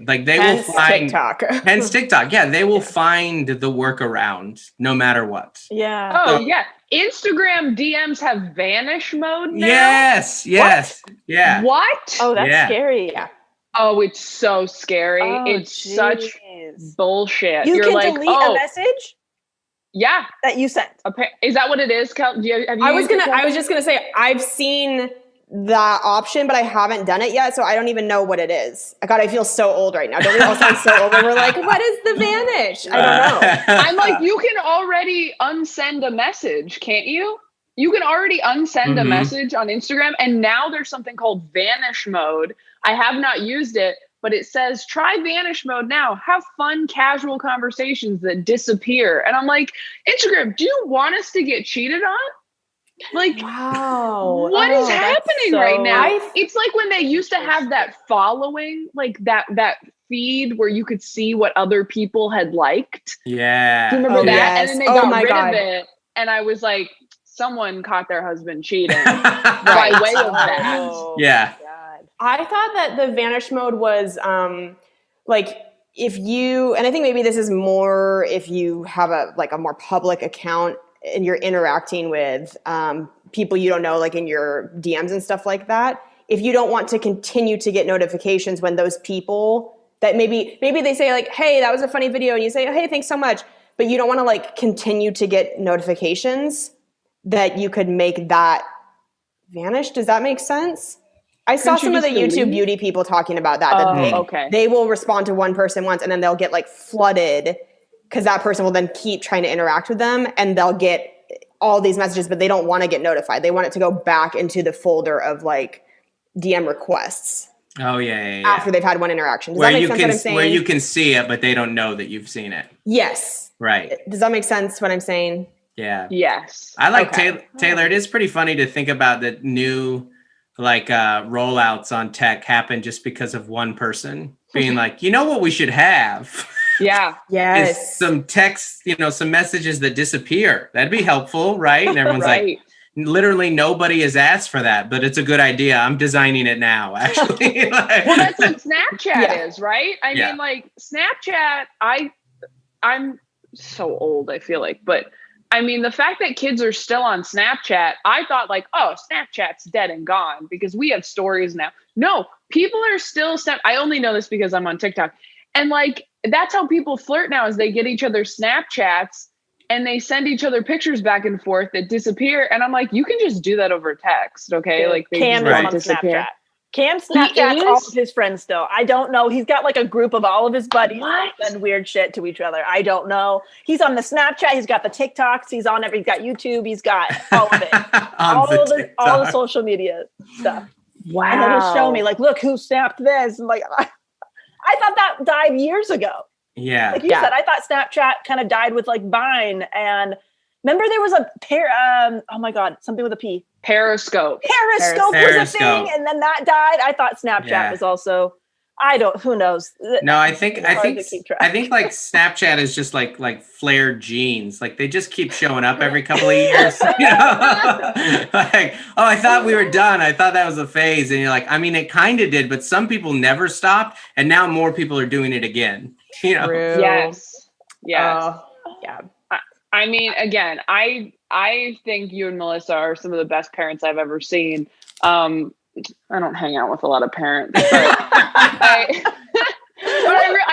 Like they will find TikTok. Hence TikTok. Yeah, they will find the workaround no matter what. Yeah. Oh, yeah. Instagram DMs have vanish mode now? Yes. What? Yeah. What? Oh, that's scary. Yeah. Oh, it's so scary. Oh, it's such bullshit. You're can like, delete a message? Yeah. That you sent. Is that what it is? Have you I was just gonna say, I've seen that option, but I haven't done it yet, so I don't even know what it is. God, I feel so old right now. Don't we all sound so old when we're like, what is the vanish? I don't know. I'm like, you can already unsend a message, can't you? You can already unsend a message on Instagram, and now there's something called vanish mode. I have not used it, but it says, try vanish mode now. Have fun, casual conversations that disappear. And I'm like, Instagram, do you want us to get cheated on? Like, wow. What is happening right now? It's like when they used to have that following, like that feed where you could see what other people had liked. Yeah. Do you remember that? Yes. And then they got rid of it. And I was like, someone caught their husband cheating by way of that. Yeah. I thought that the vanish mode was like if you, and I think maybe this is more if you have a more public account and you're interacting with people you don't know, like in your DMs and stuff like that. If you don't want to continue to get notifications when those people that maybe they say like, hey, that was a funny video, and you say, hey, thanks so much, but you don't want to like continue to get notifications, that you could make that vanish. Does that make sense? I saw Couldn't you some of the just YouTube delete? beauty people talking about that. Oh, okay. They will respond to one person once and then they'll get like flooded because that person will then keep trying to interact with them and they'll get all these messages, but they don't want to get notified. They want it to go back into the folder of like DM requests Oh yeah. after they've had one interaction. Does Where that make you sense can what I'm saying? where you can see it, but they don't know that you've seen it. Yes. Right. Does that make sense what I'm saying? Yeah. Yes. I like Okay. Taylor. It is pretty funny to think about that new like rollouts on tech happen just because of one person being like, you know what we should have Yeah. is Yes. some text, some messages that disappear. That'd be helpful, right? And everyone's Right. like, literally nobody has asked for that, but it's a good idea. I'm designing it now, actually. Well, that's what Snapchat is, right? I Yeah. mean, like Snapchat, I'm so old, I feel like, but I mean, the fact that kids are still on Snapchat, I thought like, oh, Snapchat's dead and gone because we have stories now. No, people are still I only know this because I'm on TikTok. And like, that's how people flirt now is they get each other Snapchats and they send each other pictures back and forth that disappear. And I'm like, you can just do that over text, okay? Like they Cam just is Right. on disappear. Snapchat. Cam Snapchats is? all of his friends still. I don't know. He's got like a group of all of his buddies What? that send weird shit to each other. I don't know. He's on the Snapchat. He's got the TikToks. He's on every. He's got YouTube. He's got all of it. all the TikTok. social media stuff. Wow. And he'll just show me like, look who snapped this. And like, I thought that died years ago. Yeah. Like you said, I thought Snapchat kind of died with like Vine. And remember there was a pair. Oh my God, something with a P. Periscope. Periscope was a Periscope. thing, and then that died. I thought Snapchat Yeah. was also. Who knows? No, I think It's hard to keep track. like Snapchat is just like flared jeans. Like they just keep showing up every couple of years. Like, oh, I thought we were done. I thought that was a phase. And you're like, I mean, it kind of did, but some people never stopped, and now more people are doing it again. True. Yes. Yes. Yeah. I mean, again, I think you and Melissa are some of the best parents I've ever seen. I don't hang out with a lot of parents, but I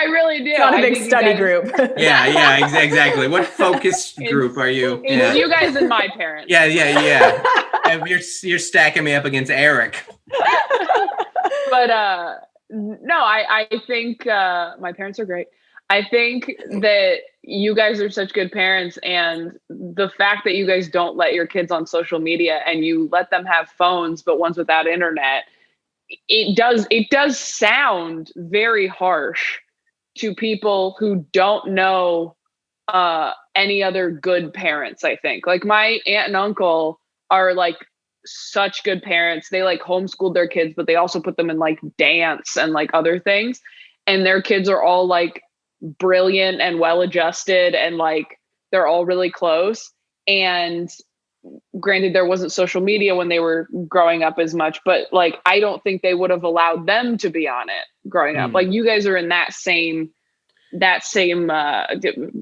really do. It's not a I big think you study guys- group. Yeah, exactly. What focus group are you? It's Yeah. you guys and my parents. Yeah. And you're stacking me up against Eric. But no, I think my parents are great. I think that you guys are such good parents, and the fact that you guys don't let your kids on social media and you let them have phones, but ones without internet, it does sound very harsh to people who don't know any other good parents. I think like my aunt and uncle are like such good parents. They like homeschooled their kids, but they also put them in like dance and like other things, and their kids are all like brilliant and well-adjusted, and like they're all really close. And granted, there wasn't social media when they were growing up as much, but like I don't think they would have allowed them to be on it growing up. Like you guys are in that same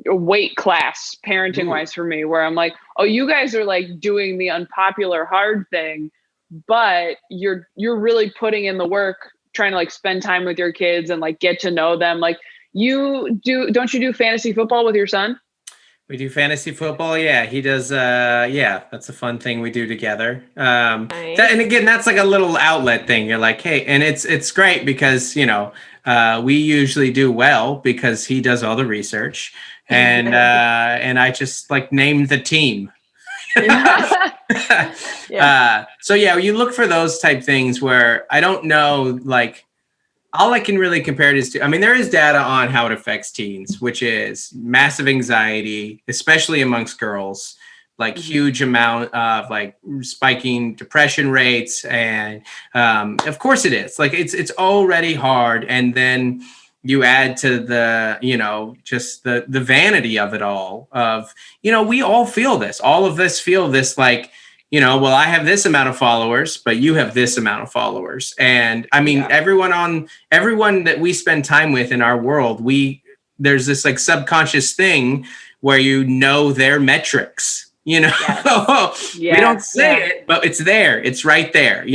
weight class parenting wise for me, where I'm like, oh, you guys are like doing the unpopular hard thing, but you're really putting in the work, trying to like spend time with your kids and like get to know them. Like don't you do fantasy football with your son? We do fantasy football. Yeah, he does. That's a fun thing we do together. Nice. And again, that's like a little outlet thing. You're like, hey, and it's great because, we usually do well because he does all the research, and I just like named the team. So you look for those type things where I don't know, like, all I can really compare it is to, I mean, there is data on how it affects teens, which is massive anxiety, especially amongst girls, like huge amount of like spiking depression rates. And of course it is like, it's already hard. And then you add to the, just the vanity of it all of, we all feel this, all of us feel this, like, well, I have this amount of followers, but you have this amount of followers. And I mean, everyone that we spend time with in our world, there's this like subconscious thing where their metrics, we don't say it, but it's there, it's right there,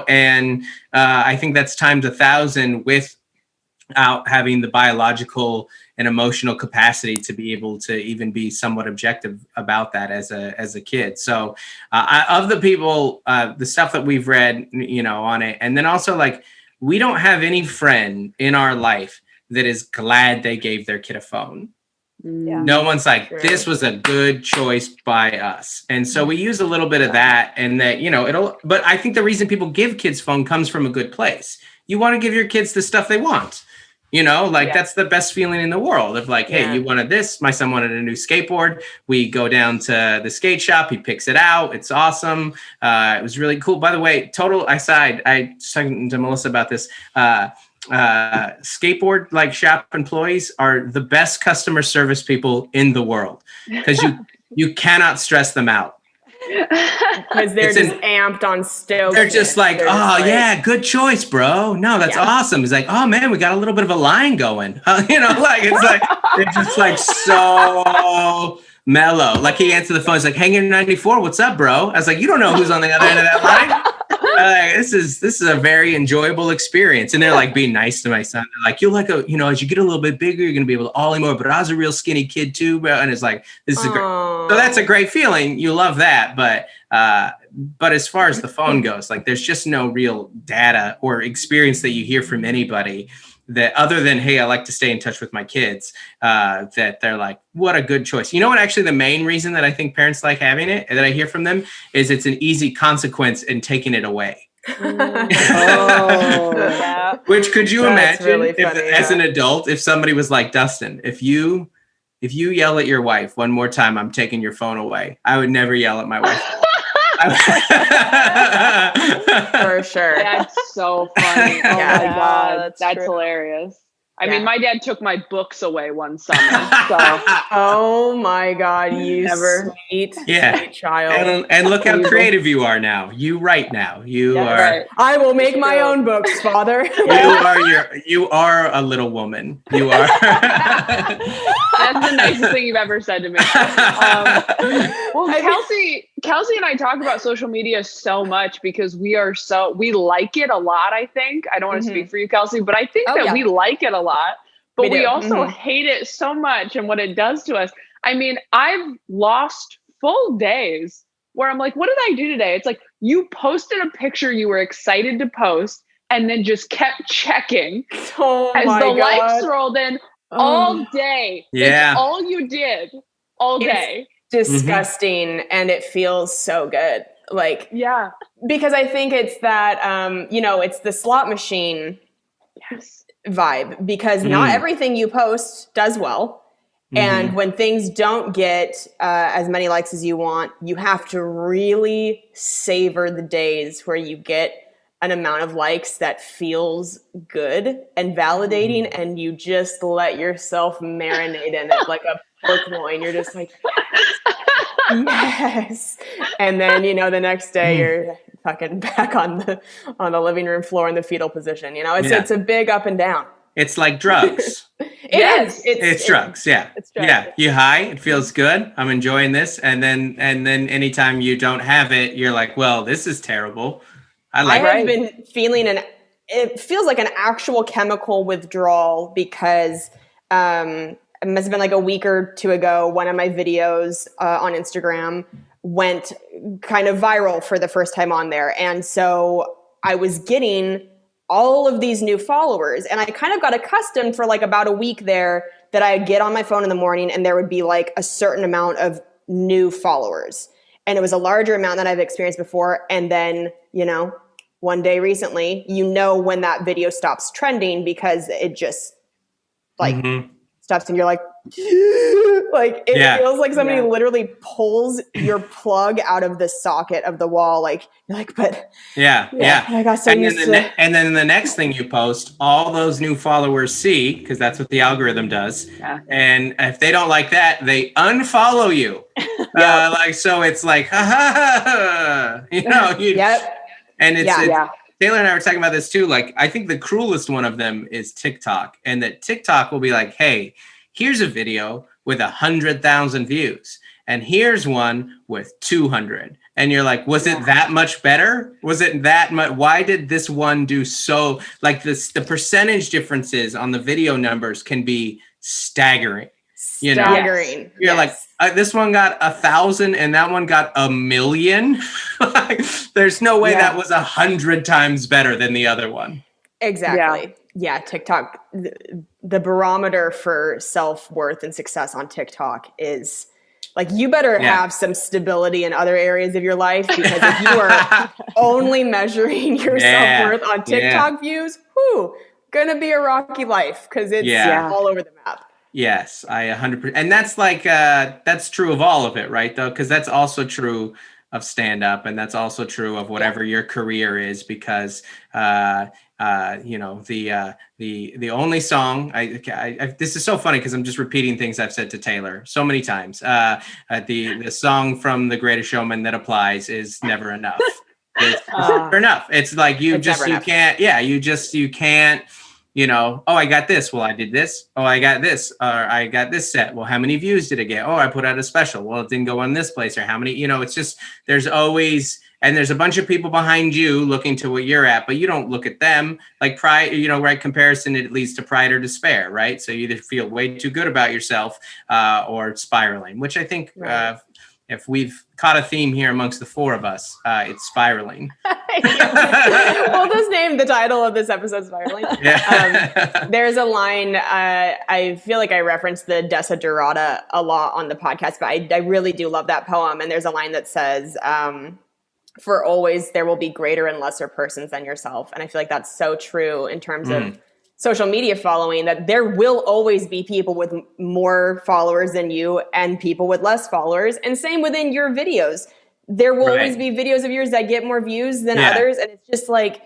and I think that's times 1,000 without having the biological an emotional capacity to be able to even be somewhat objective about that as a kid. So of the people, the stuff that we've read, on it, and then also like, we don't have any friend in our life that is glad they gave their kid a phone. Yeah. No one's like, True. this was a good choice by us. And so we use a little bit of that, and that, but I think the reason people give kids phone comes from a good place. You want to give your kids the stuff they want, that's the best feeling in the world of like, hey, you wanted this. My son wanted a new skateboard. We go down to the skate shop. He picks it out. It's awesome. It was really cool. By the way, total aside, I was talking to Melissa about this, skateboard like shop employees are the best customer service people in the world, because you cannot stress them out, because they're just amped on stoked. They're just like, yeah, good choice, bro. No, that's awesome. It's like, oh man, we got a little bit of a line going. It's like they're just like so mellow. Like he answered the phone. He's like, Hangar 94, what's up, bro? I was like, you don't know who's on the other end of that line. This is a very enjoyable experience. And they're like being nice to my son. They're like, you'll like as you get a little bit bigger, you're gonna be able to ollie more. But I was a real skinny kid too, bro. And it's like, this is a great. So that's a great feeling. You love that, but as far as the phone goes, like there's just no real data or experience that you hear from anybody that other than, hey, I like to stay in touch with my kids, that they're like, what a good choice. You know what, actually the main reason that I think parents like having it, that I hear from them, is it's an easy consequence in taking it away. Which could you imagine really funny, as an adult, if somebody was like, Dustin, if you yell at your wife one more time, I'm taking your phone away. I would never yell at my wife. For sure. That's so funny. Oh my God. That's hilarious. I mean, my dad took my books away one summer. So. Oh my God, you sweet child. And look how creative you are now. You write now. You are. Right. I will make my own books, Father. You are a little woman. You are. That's the nicest thing you've ever said to me. Kelsey and I talk about social media so much because we like it a lot, I think. I don't want to speak for you, Kelsey, but I think we like it a lot, but we also hate it so much and what it does to us. I mean, I've lost full days where I'm like, what did I do today? It's like you posted a picture you were excited to post and then just kept checking as the likes rolled in all day. Yeah. It's all you did all day. It's disgusting and it feels so good. Like, because I think it's that, it's the slot machine vibe, because not everything you post does well. And when things don't get as many likes as you want, you have to really savor the days where you get an amount of likes that feels good and validating, and you just let yourself marinate in it like a pork loin. You're just like, yes. And then, the next day you're fucking back on the living room floor in the fetal position. It's a big up and down. It's like drugs. It's drugs. Yeah. It's drugs. Yeah. You high, it feels good. I'm enjoying this. And then anytime you don't have it, you're like, well, this is terrible. I have been feeling it feels like an actual chemical withdrawal, because it must have been like a week or two ago, one of my videos on Instagram went kind of viral for the first time on there. And so I was getting all of these new followers, and I kind of got accustomed for like about a week there that I'd get on my phone in the morning and there would be like a certain amount of new followers. And it was a larger amount than I've experienced before. And then, one day recently, when that video stops trending, because it just stops and you're like, like it feels like somebody literally pulls your plug out of the socket of the wall. Like you're like, but I got so used to it. And then the next thing you post, all those new followers see, because that's what the algorithm does. Yeah. And if they don't like that, they unfollow you. So it's like, and it's Taylor and I were talking about this too. Like, I think the cruelest one of them is TikTok, and that TikTok will be like, hey, here's a video with 100,000 views, and here's one with 200. And you're like, was it that much better? Was it that much? Why did this one do so? Like the percentage differences on the video numbers can be staggering. You know, Staggering. you're like, this one got 1,000 and that one got 1,000,000. Like, there's no way that was 100 times better than the other one. Exactly. Yeah, TikTok, the barometer for self-worth and success on TikTok is like, you better have some stability in other areas of your life, because if you are only measuring your self-worth on TikTok views, gonna be a rocky life, because it's all over the map. Yes, I 100%. And that's like, that's true of all of it, right? Though, because that's also true of stand-up, and that's also true of whatever your career is, because, you know, the only song I this is so funny because I'm just repeating things I've said to Taylor so many times. The song from The Greatest Showman that applies is Never Enough. It's never enough. It's like you can't. You know, oh, I got this. Well, I did this. Oh, I got this. Or I got this set. Well, how many views did it get? Oh, I put out a special. Well, it didn't go on this place. Or how many, you know, it's just, there's always, and there's a bunch of people behind you looking to what you're at, but you don't look at them. Like pride, you know, right? Comparison, it leads to pride or despair, right? So you either feel way too good about yourself or spiraling, which I think if we've caught a theme here amongst the four of us, it's spiraling. We'll just name the title of this episode Spiraling. There's a line, I feel like I referenced the Desiderata a lot on the podcast, but I really do love that poem. And there's a line that says, for always there will be greater and lesser persons than yourself. And I feel like that's so true in terms of social media following, that there will always be people with more followers than you and people with less followers. And same within your videos. There will always be videos of yours that get more views than others. And it's just like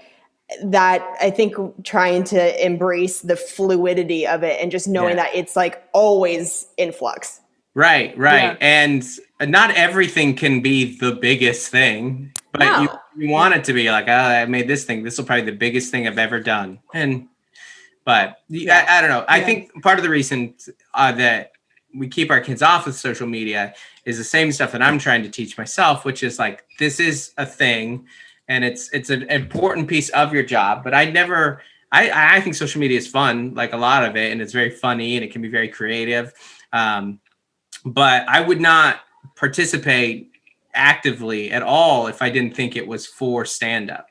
that, I think, trying to embrace the fluidity of it and just knowing that it's like always in flux. Right. Yeah. And not everything can be the biggest thing, but you want it to be like, oh, I made this thing. This will probably be the biggest thing I've ever done. But I don't know. I think part of the reason that we keep our kids off of social media is the same stuff that I'm trying to teach myself, which is like, this is a thing and it's an important piece of your job. But I think social media is fun, like a lot of it, and it's very funny and it can be very creative. But I would not participate actively at all if I didn't think it was for stand-up.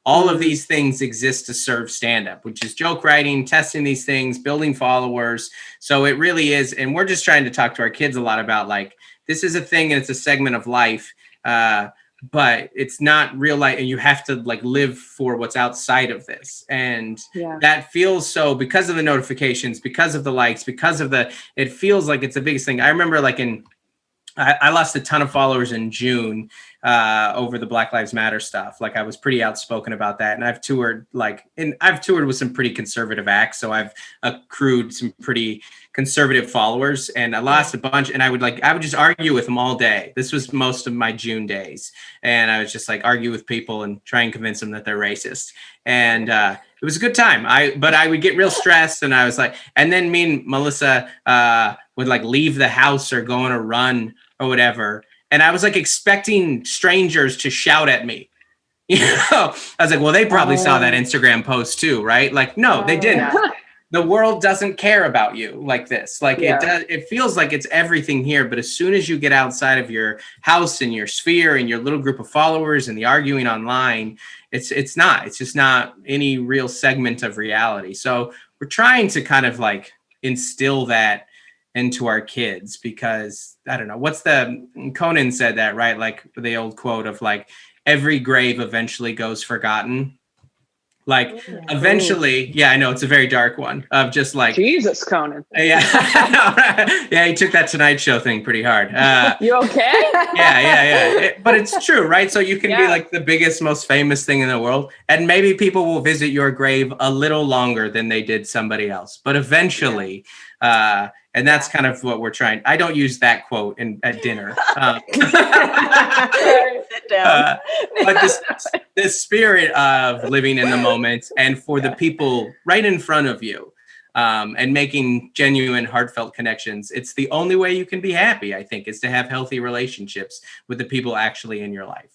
All of these things exist to serve stand-up, which is joke writing, testing these things, building followers. So it really is. And we're just trying to talk to our kids a lot about like, this is a thing and it's a segment of life, but it's not real life. And you have to like live for what's outside of this. And that feels so, because of the notifications, because of the likes, it feels like it's the biggest thing. I remember like I lost a ton of followers in June over the Black Lives Matter stuff. Like I was pretty outspoken about that. And I've toured with some pretty conservative acts. So I've accrued some pretty conservative followers, and I lost a bunch. And I would just argue with them all day. This was most of my June days. And I was just like argue with people and try and convince them that they're racist. And it was a good time. But I would get real stressed, and I was like, and then me and Melissa would like leave the house or go on a run or whatever. And I was like expecting strangers to shout at me. You know, I was like, well, they probably saw that Instagram post too, right? Like, no, they didn't. The world doesn't care about you like this. Like it feels like it's everything here. But as soon as you get outside of your house and your sphere and your little group of followers and the arguing online, it's just not any real segment of reality. So we're trying to kind of like instill that into our kids, because I don't know, Conan said that, right? Like the old quote of like, every grave eventually goes forgotten. Like eventually, I know it's a very dark one of just like Jesus, Conan. Yeah, he took that Tonight Show thing pretty hard. You okay? Yeah. But it's true, right? So you can be like the biggest, most famous thing in the world, and maybe people will visit your grave a little longer than they did somebody else. But eventually, and that's kind of what we're trying. I don't use that quote at dinner. Sit down. But this spirit of living in the moment, and for the people right in front of you, and making genuine, heartfelt connections. It's the only way you can be happy, I think, is to have healthy relationships with the people actually in your life.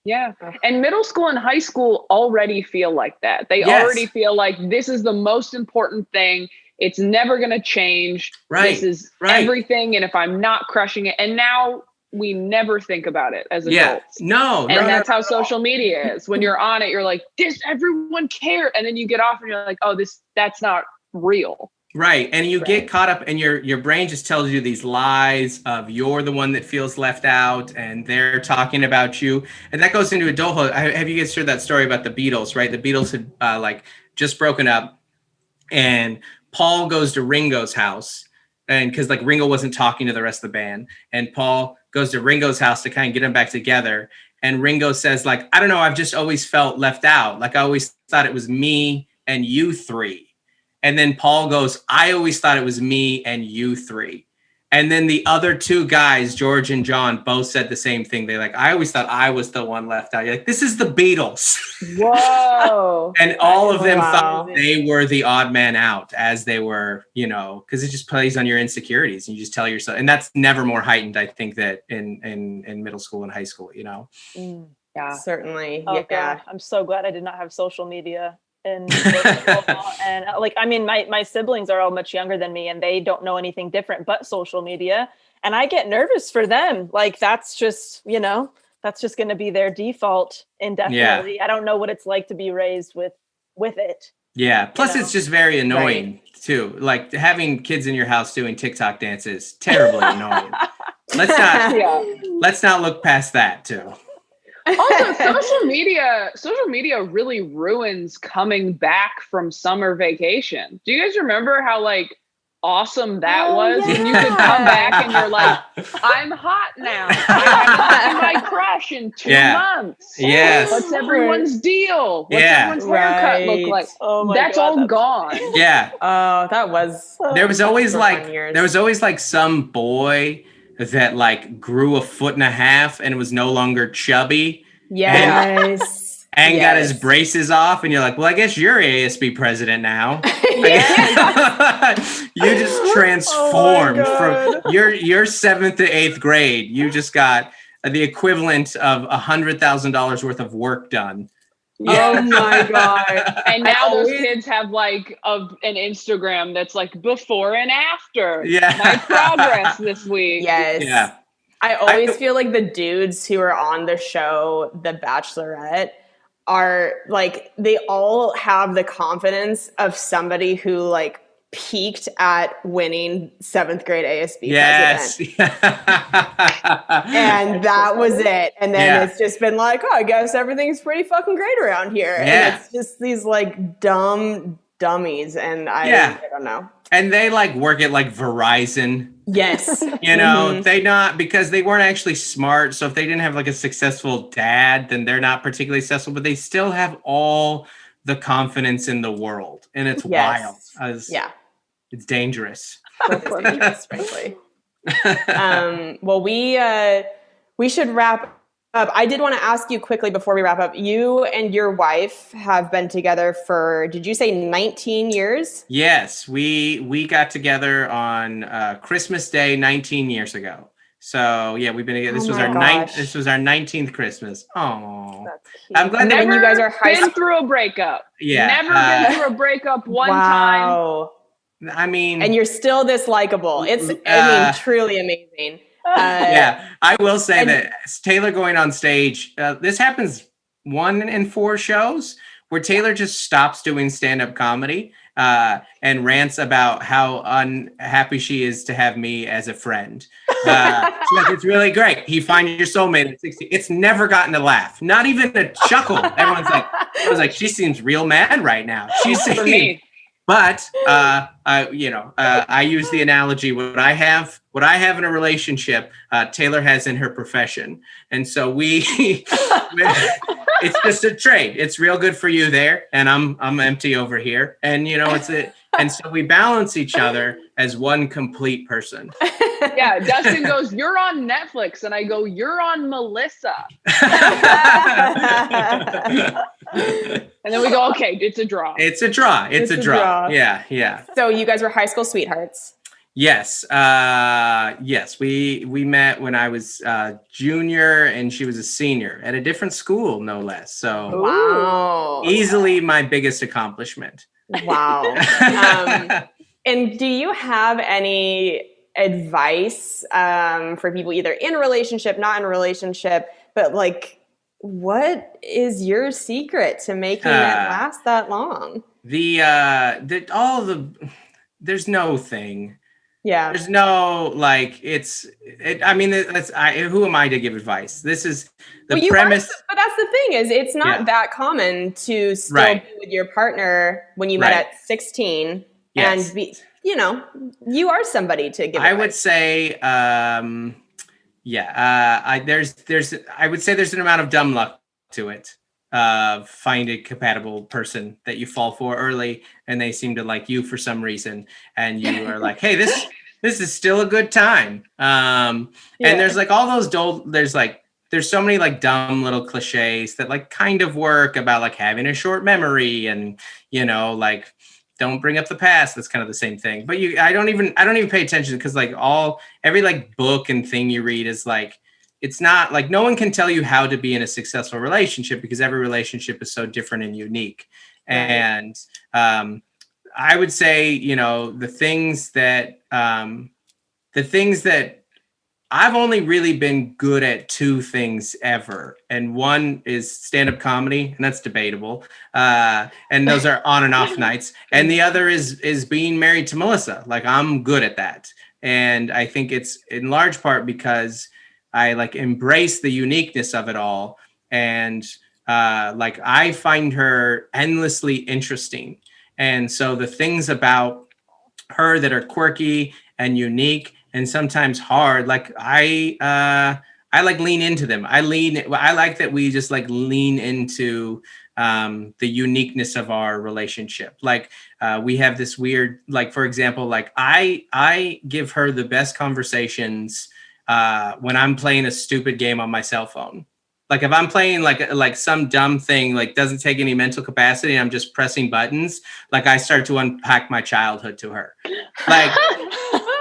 Yeah. And middle school and high school already feel like that. They Yes. already feel like this is the most important thing. It's never going to change. Right. This is Right. everything. And if I'm not crushing it, and now we never think about it as Yeah. adults. No. And no, that's no, how no. social media is. When you're on it, you're like, this, everyone cares. And then you get off and you're like, oh, that's not real. Right. And you get caught up and your brain just tells you these lies of you're the one that feels left out and they're talking about you. And that goes into adulthood. Have you guys heard that story about the Beatles, right? The Beatles had like just broken up and Paul goes to Ringo's house and because like Ringo wasn't talking to the rest of the band and Paul goes to Ringo's house to kind of get them back together. And Ringo says like, I don't know, I've just always felt left out. Like I always thought it was me and you three. And then Paul goes, I always thought it was me and you three. And then the other two guys, George and John, both said the same thing. They're like, I always thought I was the one left out. You're like, this is the Beatles. Whoa. And all of them Wow. thought they were the odd man out as they were, you know, because it just plays on your insecurities. And you just tell yourself, and that's never more heightened, I think, that in middle school and high school, you know? Yeah. Certainly. Oh Yeah. God, I'm so glad I did not have social media. And like, I mean, my siblings are all much younger than me and they don't know anything different but social media. And I get nervous for them. Like, that's just, you know, that's just going to be their default indefinitely. I don't know what it's like to be raised with it. Yeah. Plus, know? it's just very annoying too. Like having kids in your house doing TikTok dances, terribly annoying. Let's not look past that too. Also, social media really ruins coming back from summer vacation. Do you guys remember how like awesome that was? yeah. When you could come back and you're like, I'm hot now. I'm my crush in 2 months. Yes. What's everyone's deal? What's everyone's haircut look like? Oh my That's God, all gone. Yeah. Oh, that was. There was always Super like fun years. there was always like some boy that like grew 1.5 feet and was no longer chubby Yes. and got his braces off and you're like, well, I guess you're ASB president now. You just transformed from your 7th to 8th grade. You just got the equivalent of $100,000 worth of work done. Oh my God. And now those kids have like an Instagram that's like before and after. Yeah. My progress this week. Yes. Yeah. I always feel like the dudes who are on the show, The Bachelorette, are like, they all have the confidence of somebody who like peaked at winning 7th grade ASB president. And that was it. And then it's just been like, oh, I guess everything's pretty fucking great around here. And it's just these like dumb dummies. And I don't know. And they like work at like Verizon. Yes. You know, they not because they weren't actually smart. So if they didn't have like a successful dad, then they're not particularly successful, but they still have all the confidence in the world. And it's wild. It's dangerous. It's dangerous, frankly. Well, we should wrap up. I did want to ask you quickly before we wrap up. You and your wife have been together for, did you say 19 years? Yes, we got together on Christmas Day 19 years ago. So yeah, we've been together. This was our This was our 19th Christmas. Oh, I'm glad that Never you guys are been through a breakup. Yeah, Never been through a breakup one time. I mean, and you're still this likable. It's, I mean, truly amazing. Yeah, I will say that Taylor going on stage, this happens 1 in 4 shows where Taylor just stops doing stand-up comedy and rants about how unhappy she is to have me as a friend. She's like, it's really great. You find your soulmate at 60. It's never gotten a laugh, not even a chuckle. Everyone's like, she seems real mad right now. She's saying, but I use the analogy what I have in a relationship, Taylor has in her profession, and so it's just a trade. It's real good for you there, and I'm empty over here, and you know and so we balance each other as one complete person. Yeah, Dustin goes, "You're on Netflix," and I go, "You're on Melissa." And then we go, okay, it's a draw. It's a draw. It's a draw. Yeah. So you guys were high school sweethearts. Yes. Yes. We met when I was junior and she was a senior at a different school, no less. So Wow. easily my biggest accomplishment. Wow. And do you have any advice for people either in a relationship, not in a relationship, but like, what is your secret to making it last that long? There's no thing. Yeah. There's no like I mean, who am I to give advice? This is the premise. But that's the thing is it's not that common to still be with your partner when you met at 16 and be, you are somebody to give advice. I would say, I would say there's an amount of dumb luck to it. Find a compatible person that you fall for early and they seem to like you for some reason. And you are like, hey, this is still a good time. And there's like all those there's so many like dumb little cliches that like kind of work about like having a short memory and, like don't bring up the past. That's kind of the same thing. But I don't even pay attention because like every like book and thing you read is like, it's not like no one can tell you how to be in a successful relationship because every relationship is so different and unique. Right. And I would say, the things that I've only really been good at two things ever. And one is stand-up comedy, and that's debatable. And those are on and off nights. And the other is being married to Melissa. Like I'm good at that. And I think it's in large part because I like embrace the uniqueness of it all. And like I find her endlessly interesting. And so the things about her that are quirky and unique and sometimes hard, like I like lean into them. I like that we just like lean into the uniqueness of our relationship. Like we have this weird, like, for example, like I give her the best conversations when I'm playing a stupid game on my cell phone. Like if I'm playing like some dumb thing, like doesn't take any mental capacity, and I'm just pressing buttons, like I start to unpack my childhood to her. Like,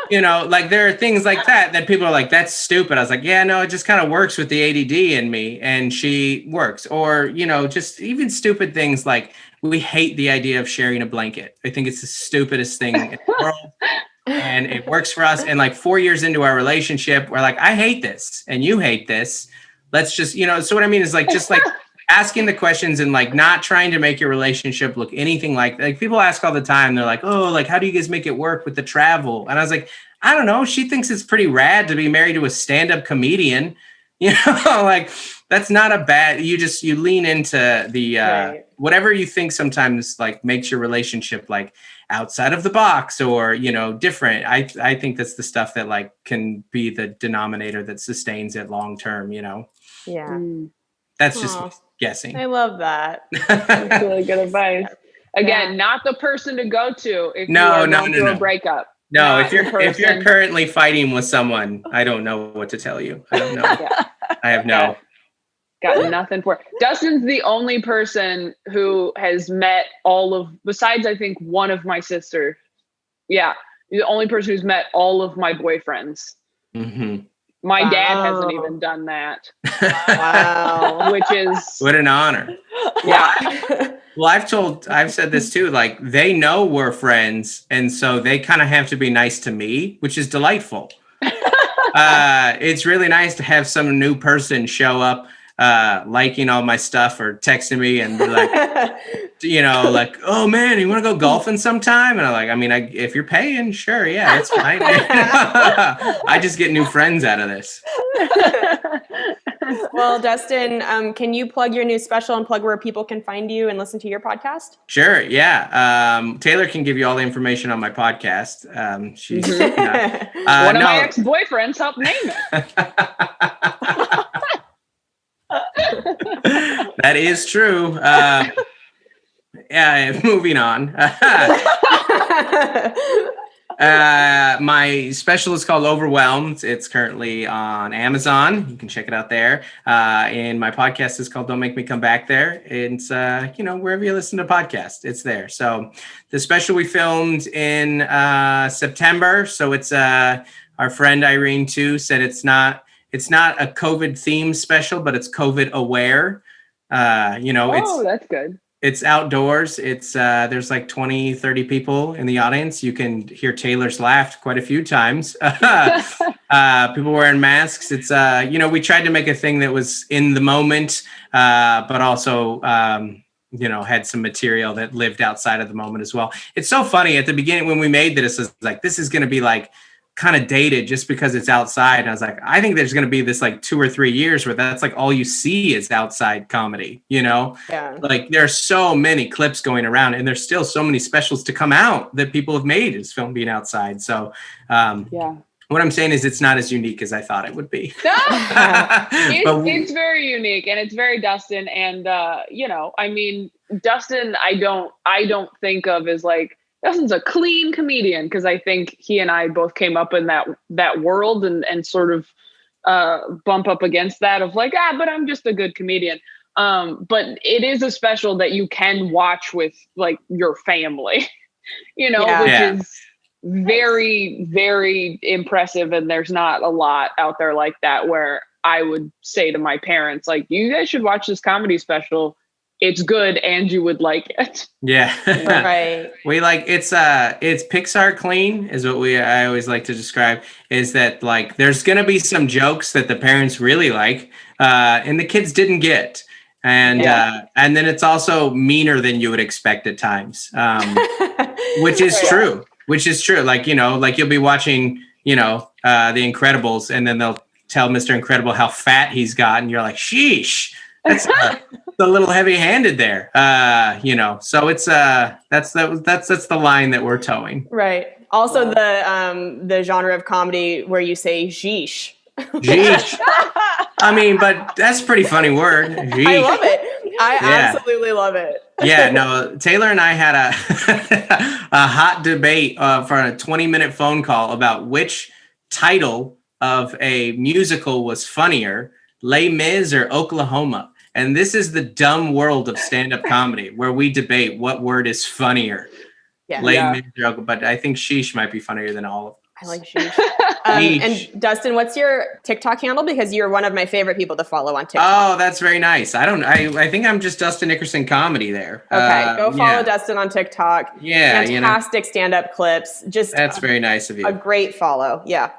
like there are things like that people are like, that's stupid. I was like, yeah, no, it just kind of works with the ADD in me and she works. Or, just even stupid things like we hate the idea of sharing a blanket. I think it's the stupidest thing in the world. And it works for us. And like 4 years into our relationship, we're like, I hate this and you hate this. Let's just, so what I mean is like, just like asking the questions and like not trying to make your relationship look anything like people ask all the time. They're like, oh, like, how do you guys make it work with the travel? And I was like, I don't know. She thinks it's pretty rad to be married to a stand-up comedian. Like that's not a bad, you lean into the, whatever you think sometimes like makes your relationship like outside of the box or, different. I think that's the stuff that like can be the denominator that sustains it long-term, Yeah. That's just guessing. I love that. That's really good advice. Again, not the person to go to if you are going through a breakup. No, if you're currently fighting with someone, I don't know what to tell you. I don't know. I have no. Got nothing for it. Dustin's the only person who has met besides I think one of my sisters. Yeah, he's the only person who's met all of my boyfriends. Mm-hmm. My dad hasn't even done that. Wow. Which is what an honor. Yeah. Well, I've said this too, like they know we're friends. And so they kind of have to be nice to me, which is delightful. It's really nice to have some new person show up, liking all my stuff or texting me and be like, like, oh man, you want to go golfing sometime? And I'm like, I mean, if you're paying, sure. Yeah, it's fine. I just get new friends out of this. Well, Dustin, can you plug your new special and plug where people can find you and listen to your podcast? Sure. Yeah. Taylor can give you all the information on my podcast. She's one of my ex-boyfriends helped name it. That is true. Moving on. My special is called Overwhelmed. It's currently on Amazon. You can check it out there. And my podcast is called Don't Make Me Come Back There. It's, wherever you listen to podcasts, it's there. So the special we filmed in September. So it's our friend Irene too said it's not a COVID themed special, but it's COVID aware. That's good. It's outdoors. It's there's like 20, 30 people in the audience. You can hear Taylor's laughed quite a few times. People wearing masks. It's we tried to make a thing that was in the moment, but also had some material that lived outside of the moment as well. It's so funny at the beginning when we made this, it's like, this is going to be like kind of dated just because it's outside. And I was like, I think there's going to be this like 2 or 3 years where that's like all you see is outside comedy, Yeah. Like there are so many clips going around and there's still so many specials to come out that people have made as film being outside. So, what I'm saying is it's not as unique as I thought it would be. It's very unique and it's very Dustin. And, Dustin, I don't think of as like, Dustin's a clean comedian because I think he and I both came up in that world and sort of bump up against that of like, but I'm just a good comedian. But it is a special that you can watch with like your family, which is very, very impressive. And there's not a lot out there like that where I would say to my parents, like, you guys should watch this comedy special. It's good and you would like it. Yeah. Right. We like it's Pixar clean is what I always like to describe, is that like there's gonna be some jokes that the parents really like and the kids didn't get. And then it's also meaner than you would expect at times. Which is true. Like, like you'll be watching, The Incredibles and then they'll tell Mr. Incredible how fat he's got and you're like, sheesh. That's a little heavy-handed there, So it's that's the line that we're towing. Right. Also, the genre of comedy where you say "sheesh." Sheesh. I mean, but that's a pretty funny word. Sheesh. I love it. I absolutely love it. Yeah. No, Taylor and I had a hot debate for a 20-minute phone call about which title of a musical was funnier, Les Mis or Oklahoma. And this is the dumb world of stand-up comedy where we debate what word is funnier. But I think sheesh might be funnier than all of them. I like sheesh. And Dustin, what's your TikTok handle? Because you're one of my favorite people to follow on TikTok. Oh, that's very nice. I think I'm just Dustin Nickerson Comedy there. Okay, go follow Dustin on TikTok. Yeah, fantastic stand-up clips. Just that's very nice of you. A great follow. Yeah,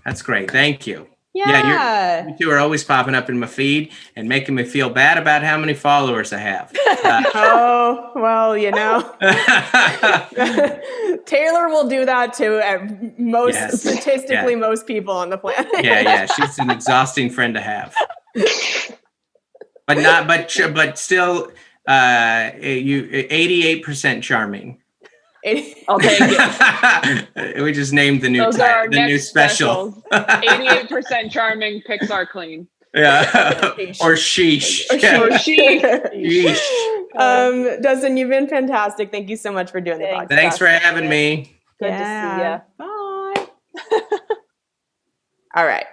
that's great. Thank you. Yeah, you two are always popping up in my feed and making me feel bad about how many followers I have. Oh, well, Taylor will do that to statistically most people on the planet. Yeah, she's an exhausting friend to have. But still, 88% charming. I'll take it. We just named the new special. 88% charming, Pixar clean. Yeah. Or sheesh. Sheesh. Dustin, you've been fantastic. Thank you so much for doing the podcast. Thanks for having me. Good to see you. Bye. All right.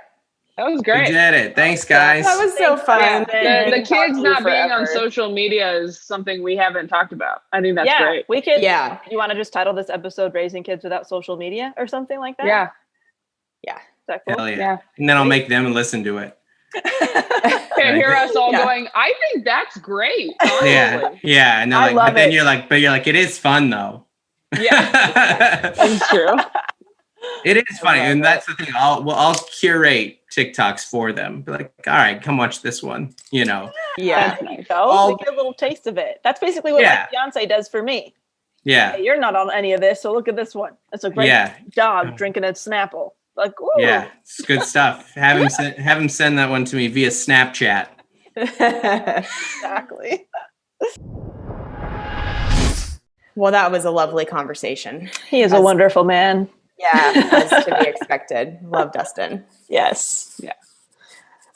That was great. We did it. Thanks, guys. That was so fun. The kids not being on social media is something we haven't talked about. I think that's great. We could. Yeah. You want to just title this episode "Raising Kids Without Social Media" or something like that? Yeah. Is that cool? Hell yeah. And then I'll make them listen to it. And hear us all going, I think that's great. Honestly. Yeah. And they're like, then you're like, it is fun though. Yeah. It's true. It is funny, and that's the thing. I'll curate TikToks for them. Be like, all right, come watch this one. Yeah, that's nice. They get a little tast of it. That's basically what my fiance does for me. Yeah, hey, you're not on any of this, so look at this one. It's a great dog drinking a Snapple. Like, ooh. Yeah, it's good stuff. Have him send that one to me via Snapchat. Exactly. Well, that was a lovely conversation. He is a wonderful man. Yeah, as to be expected. Love Dustin. Yes. Yeah.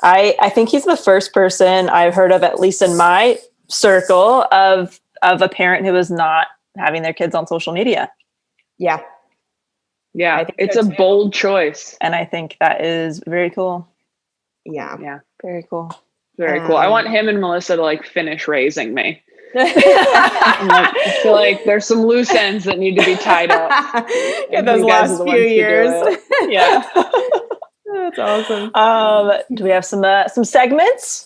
I think he's the first person I've heard of, at least in my circle, of a parent who is not having their kids on social media. Yeah. Yeah, I think it's so a too. bold choice. And I think that is very cool. Yeah. Yeah, Very cool. very cool. I want him and Melissa to like finish raising me. I'm like, I feel like there's some loose ends that need to be tied up. Yeah, And those you guys are last the few ones to do years. it. Yeah. That's awesome. Do we have some segments?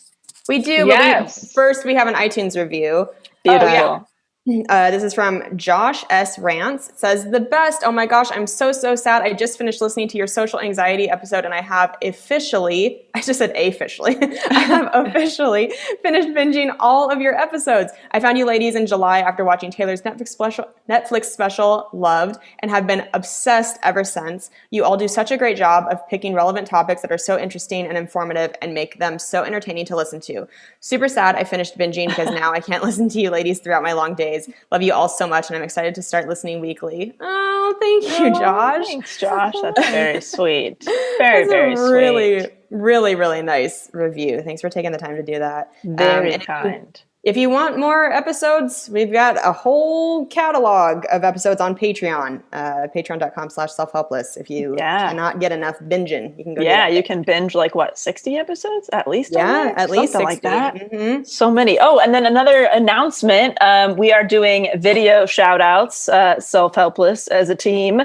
We do, Yes. but first we have an iTunes review. Beautiful. yeah. This is from Josh S. Rants. It says, the best. Oh my gosh, I'm so sad. I just finished listening to your social anxiety episode and I have officially, I just said officially, I have officially finished binging all of your episodes. I found you ladies in July after watching Taylor's Netflix special, loved, and have been obsessed ever since. You all do such a great job of picking relevant topics that are so interesting and informative and make them so entertaining to listen to. Super sad I finished binging because now I can't listen to you ladies throughout my long days. Love you all so much, and I'm excited to start listening weekly. Oh, thank you, Josh. Thanks, Josh. That's very sweet. Very, very really, sweet. really nice review. Thanks for taking the time to do that. Very And kind. if you want more episodes, we've got a whole catalog of episodes on Patreon, patreon.com/selfhelpless. If you cannot get enough binging, you can go do that. You can binge like what, 60 episodes at least? Yeah, at least 60. Something like that. Mm-hmm. So many. Oh, and then another announcement. We are doing video shout outs, Self-Helpless as a team.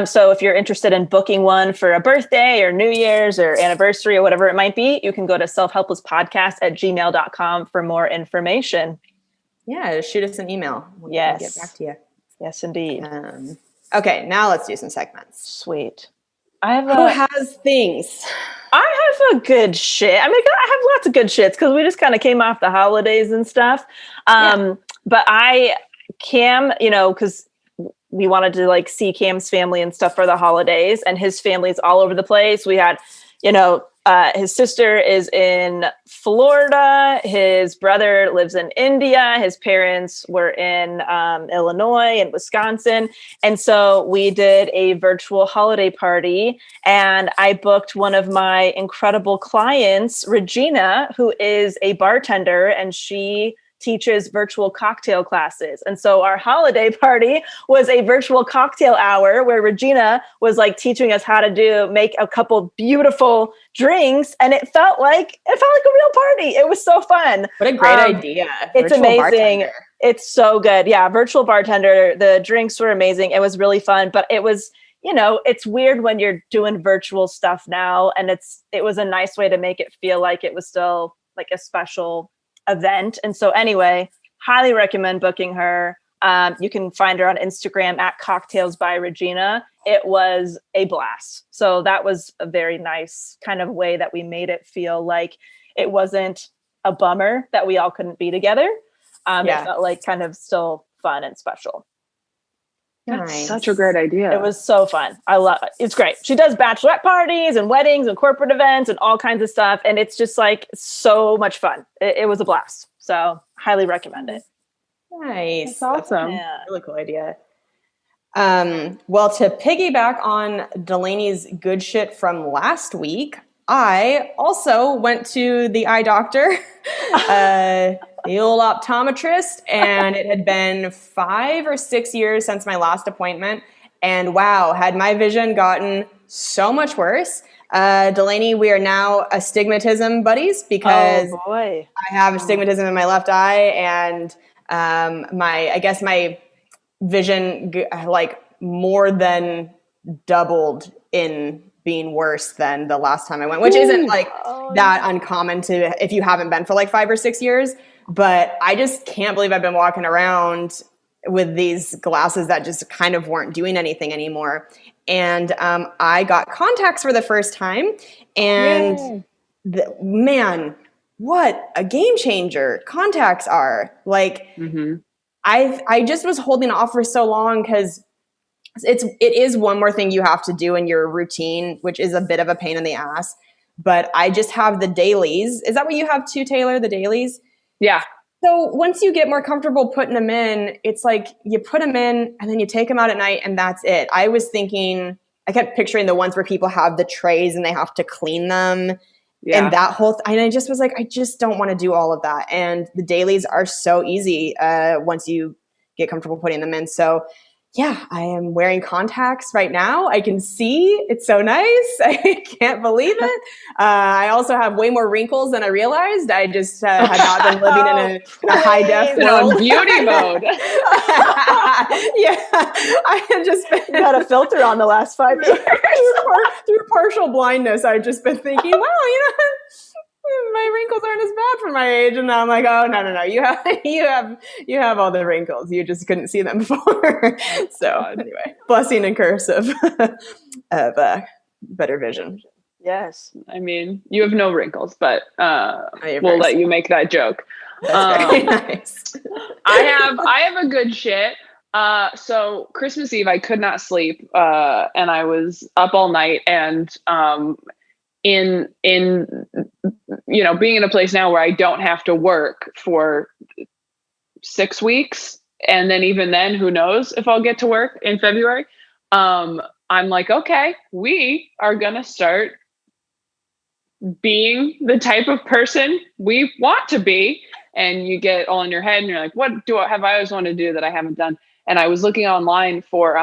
So if you're interested in booking one for a birthday or New Year's or anniversary or whatever it might be, you can go to selfhelplesspodcast@gmail.com for more information. Yeah, shoot us an email. We'll get back to you. Yes, indeed. Okay, now let's do some segments. Sweet. Who has things? I have a good shit. I mean, I have lots of good shits because we just kind of came off the holidays and stuff. But Cam, because we wanted to like see Cam's family and stuff for the holidays, and his family's all over the place. We had, his sister is in Florida. His brother lives in India. His parents were in Illinois and Wisconsin. And so we did a virtual holiday party, and I booked one of my incredible clients, Regina, who is a bartender, and she teaches virtual cocktail classes. And so our holiday party was a virtual cocktail hour where Regina was like teaching us how to make a couple beautiful drinks. And it felt like a real party. It was so fun. What a great idea. It's amazing. Bartender. It's so good. Yeah. Virtual bartender. The drinks were amazing. It was really fun, but it was, it's weird when you're doing virtual stuff now. And it was a nice way to make it feel like it was still like a special event. And so anyway, highly recommend booking her. You can find her on Instagram at Cocktails by Regina. It was a blast. So that was a very nice kind of way that we made it feel like it wasn't a bummer that we all couldn't be together. It felt like kind of still fun and special. That's such a great idea. It was so fun. I love it. It's great. She does bachelorette parties and weddings and corporate events and all kinds of stuff. And it's just like so much fun. It was a blast. So highly recommend it. Nice. That's awesome. Yeah. Really cool idea. Well, to piggyback on Delaney's good shit from last week, I also went to the eye doctor, the old optometrist, and it had been 5 or 6 years since my last appointment. And wow, had my vision gotten so much worse. Delaney, we are now astigmatism buddies because I have astigmatism in my left eye, and my vision like more than doubled in being worse than the last time I went, which isn't like that uncommon to if you haven't been for like 5 or 6 years. But I just can't believe I've been walking around with these glasses that just kind of weren't doing anything anymore. And I got contacts for the first time, and man, what a game changer contacts are. Like, I just was holding off for so long because it is one more thing you have to do in your routine, which is a bit of a pain in the ass. But I just have the dailies. Is that what you have too, Taylor? The dailies? Yeah. So once you get more comfortable putting them in, it's like you put them in and then you take them out at night and that's it. I was thinking, I kept picturing the ones where people have the trays and they have to clean them. Yeah. And that whole and I just was like, I just don't want to do all of that. And the dailies are so easy once you get comfortable putting them in. So yeah, I am wearing contacts right now. I can see. It's so nice. I can't believe it. I also have way more wrinkles than I realized. I just had not been living in a high def Been world. on beauty mode. Yeah, I had just been You got a filter on the last 5 years. through partial blindness. I've just been thinking, wow, my wrinkles aren't as bad for my age, and now I'm like, oh no, you have all the wrinkles. You just couldn't see them before. So anyway, blessing and curse of better vision. Yes. I mean, you have no wrinkles, but you're we'll very let you make that joke. That's very nice. I have a good shit. So Christmas Eve, I could not sleep, and I was up all night, and in being in a place now where I don't have to work for 6 weeks, and then even then, who knows if I'll get to work in February. I'm like, okay, we are gonna start being the type of person we want to be. And you get all in your head and you're like, what have I always wanted to do that I haven't done? And I was looking online for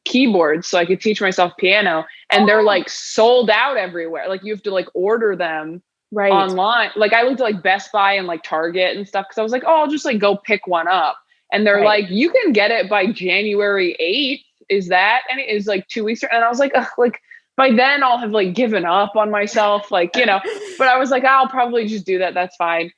keyboards so I could teach myself piano, and they're like sold out everywhere. Like you have to like order them online. Like I looked at like Best Buy and like Target and stuff, because I was like, oh, I'll just like go pick one up. And they're like, you can get it by January 8th. Is that? And it is like 2 weeks. And I was like, ugh, like by then I'll have like given up on myself, like, but I was like, I'll probably just do that. That's fine.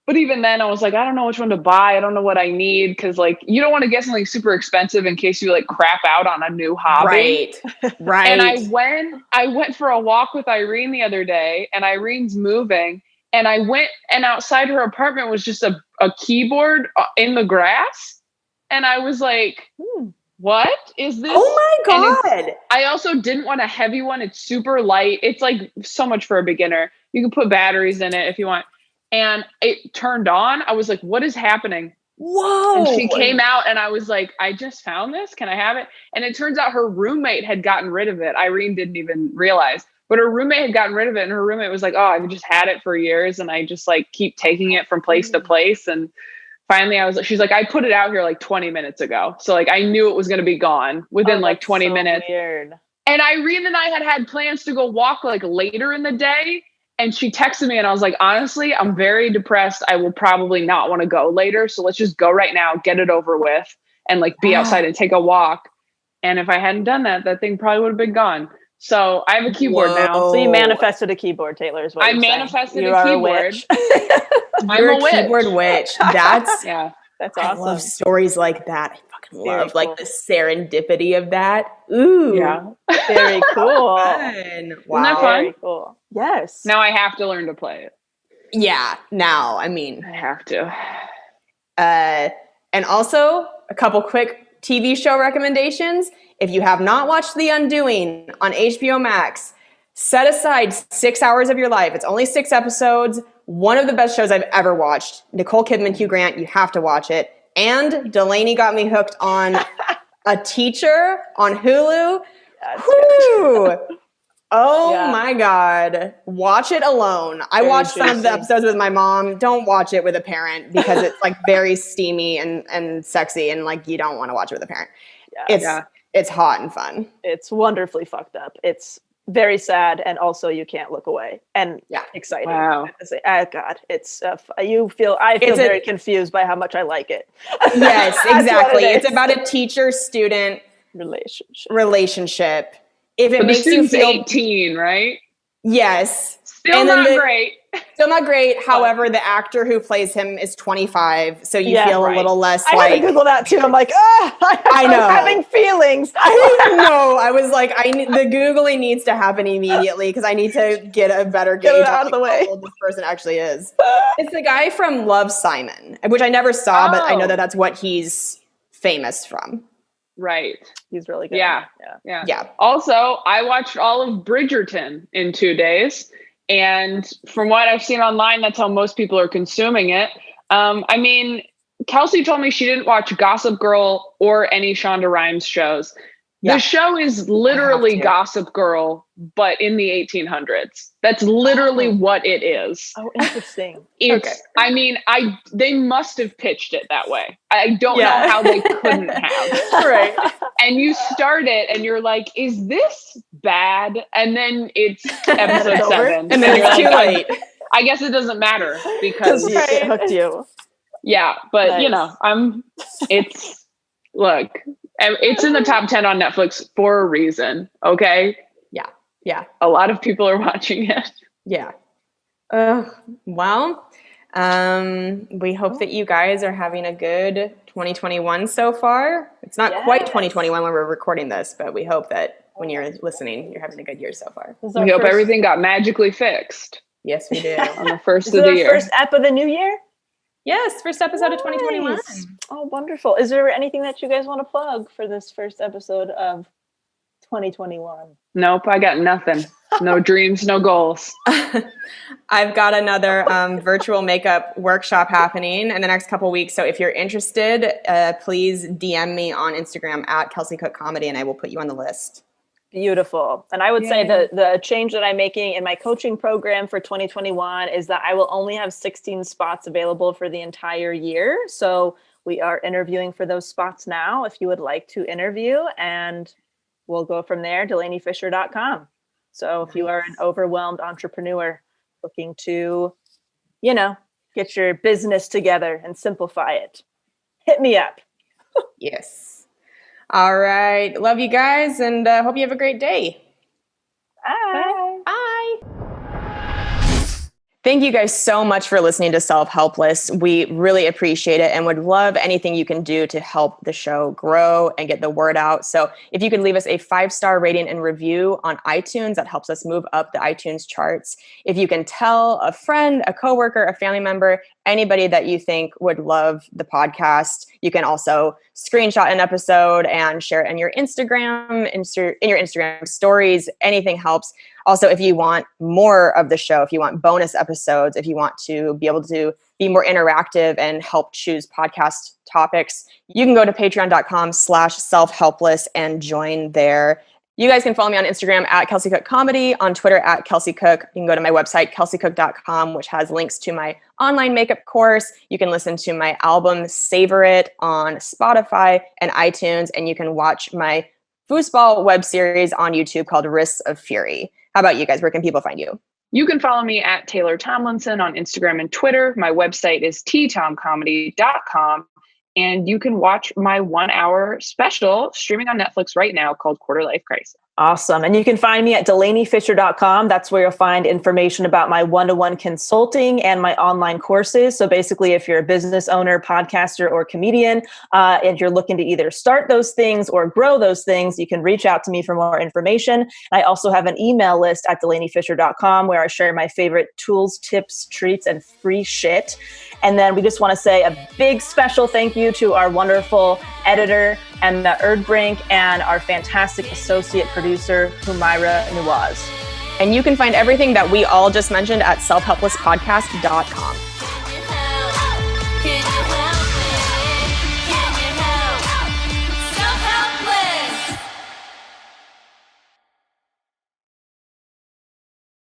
But even then I was like, I don't know which one to buy. I don't know what I need. Cause like, you don't want to get something super expensive in case you like crap out on a new hobby. Right. And I went for a walk with Irene the other day, and Irene's moving, and I went, and outside her apartment was just a keyboard in the grass. And I was like, what is this? Oh my God. I also didn't want a heavy one. It's super light. It's like so much for a beginner. You can put batteries in it if you want. And it turned on. I was like, what is happening? Whoa. And she came out, and I was like, I just found this. Can I have it? And it turns out her roommate had gotten rid of it. Irene didn't even realize, but her roommate had gotten rid of it. And her roommate was like, oh, I've just had it for years, and I just like keep taking it from place to place. And finally she's like, I put it out here like 20 minutes ago. So like, I knew it was going to be gone within like 20 minutes. Weird. And Irene and I had plans to go walk like later in the day. And she texted me, and I was like, honestly, I'm very depressed. I will probably not want to go later. So let's just go right now, get it over with, and like be outside and take a walk. And if I hadn't done that, that thing probably would have been gone. So I have a keyboard now. So you manifested a keyboard, Taylor, is what I manifested a keyboard. You're a keyboard witch. That's that's I awesome. love stories like that. I fucking Very love like cool. the serendipity of that. Ooh. Yeah. Very cool. Fun. Wow. Isn't that fun? Very cool. Yes. Now I have to learn to play it. Yeah. Now, I mean, I have to. and also a couple quick TV show recommendations. If you have not watched The Undoing on HBO Max, set aside 6 hours of your life. It's only 6 episodes. One of the best shows I've ever watched. Nicole Kidman, Hugh Grant, you have to watch it. And Delaney got me hooked on A Teacher on Hulu. Whew. Oh my God. Watch it alone. I watched some of the episodes with my mom. Don't watch it with a parent because it's like very steamy and sexy, and like you don't want to watch it with a parent. It's hot and fun. It's wonderfully fucked up. It's very sad, and also you can't look away, and exciting. Wow. Oh God, it's I feel very confused by how much I like it. Yes, exactly. It's about a teacher-student relationship. If it makes you feel 18, right? Yes. Still not great. Still not great. However, the actor who plays him is 25, so you feel a little less I had to Google that too. I'm like, I know. I'm having feelings. I know. I was like, the Googling needs to happen immediately because I need to get a better gauge out of the way. how old this person actually is. It's the guy from Love, Simon, which I never saw, but I know that that's what he's famous from. Right. He's really good. Yeah. Also, I watched all of Bridgerton in 2 days. And from what I've seen online, that's how most people are consuming it. I mean, Kelsey told me she didn't watch Gossip Girl or any Shonda Rhimes shows. The show is literally Gossip Girl, but in the 1800s. That's literally what it is. Oh, interesting. I mean, they must have pitched it that way. I don't know how they couldn't have. Right. And you start it and you're like, is this bad? And then it's episode 7. And then it's too late. I guess it doesn't matter because it hooked you. Yeah, but you know, it's in the top 10 on Netflix for a reason. Okay. Yeah. A lot of people are watching it. Yeah. Well, we hope that you guys are having a good 2021 so far. It's not quite 2021 when we're recording this, but we hope that when you're listening, you're having a good year so far. We hope everything got magically fixed. Yes, we do. On the first of the year. First ep of the new year? Yes, first episode of 2021. Oh, wonderful. Is there anything that you guys want to plug for this first episode of 2021? Nope, I got nothing. No dreams, no goals. I've got another virtual makeup workshop happening in the next couple weeks. So if you're interested, please DM me on Instagram at Kelsey Cook Comedy and I will put you on the list. Beautiful. And I would say the change that I'm making in my coaching program for 2021 is that I will only have 16 spots available for the entire year. So we are interviewing for those spots now if you would like to interview, and we'll go from there, DelaneyFisher.com. So if you are an overwhelmed entrepreneur looking to, get your business together and simplify it, hit me up. Yes. All right. Love you guys and hope you have a great day. Bye. Bye. Thank you guys so much for listening to Self-Helpless. We really appreciate it and would love anything you can do to help the show grow and get the word out. So if you could leave us a 5-star rating and review on iTunes, that helps us move up the iTunes charts. If you can tell a friend, a coworker, a family member, anybody that you think would love the podcast, you can also screenshot an episode and share it in your Instagram, in your Instagram stories. Anything helps. Also, if you want more of the show, if you want bonus episodes, if you want to be able to be more interactive and help choose podcast topics, you can go to patreon.com/selfhelpless and join there. You guys can follow me on Instagram at Kelsey Cook Comedy, on Twitter at Kelsey Cook. You can go to my website, kelseycook.com, which has links to my online makeup course. You can listen to my album, Savor It, on Spotify and iTunes, and you can watch my foosball web series on YouTube called Wrists of Fury. How about you guys? Where can people find you? You can follow me at Taylor Tomlinson on Instagram and Twitter. My website is ttomcomedy.com. And you can watch my 1-hour special streaming on Netflix right now called Quarter Life Crisis. Awesome. And you can find me at DelaneyFisher.com. That's where you'll find information about my one-to-one consulting and my online courses. So basically, if you're a business owner, podcaster, or comedian, and you're looking to either start those things or grow those things, you can reach out to me for more information. I also have an email list at DelaneyFisher.com where I share my favorite tools, tips, treats, and free shit. And then we just want to say a big special thank you to our wonderful editor, Emma Erdbrink, and our fantastic associate producer, Humaira Nawaz. And you can find everything that we all just mentioned at selfhelplesspodcast.com.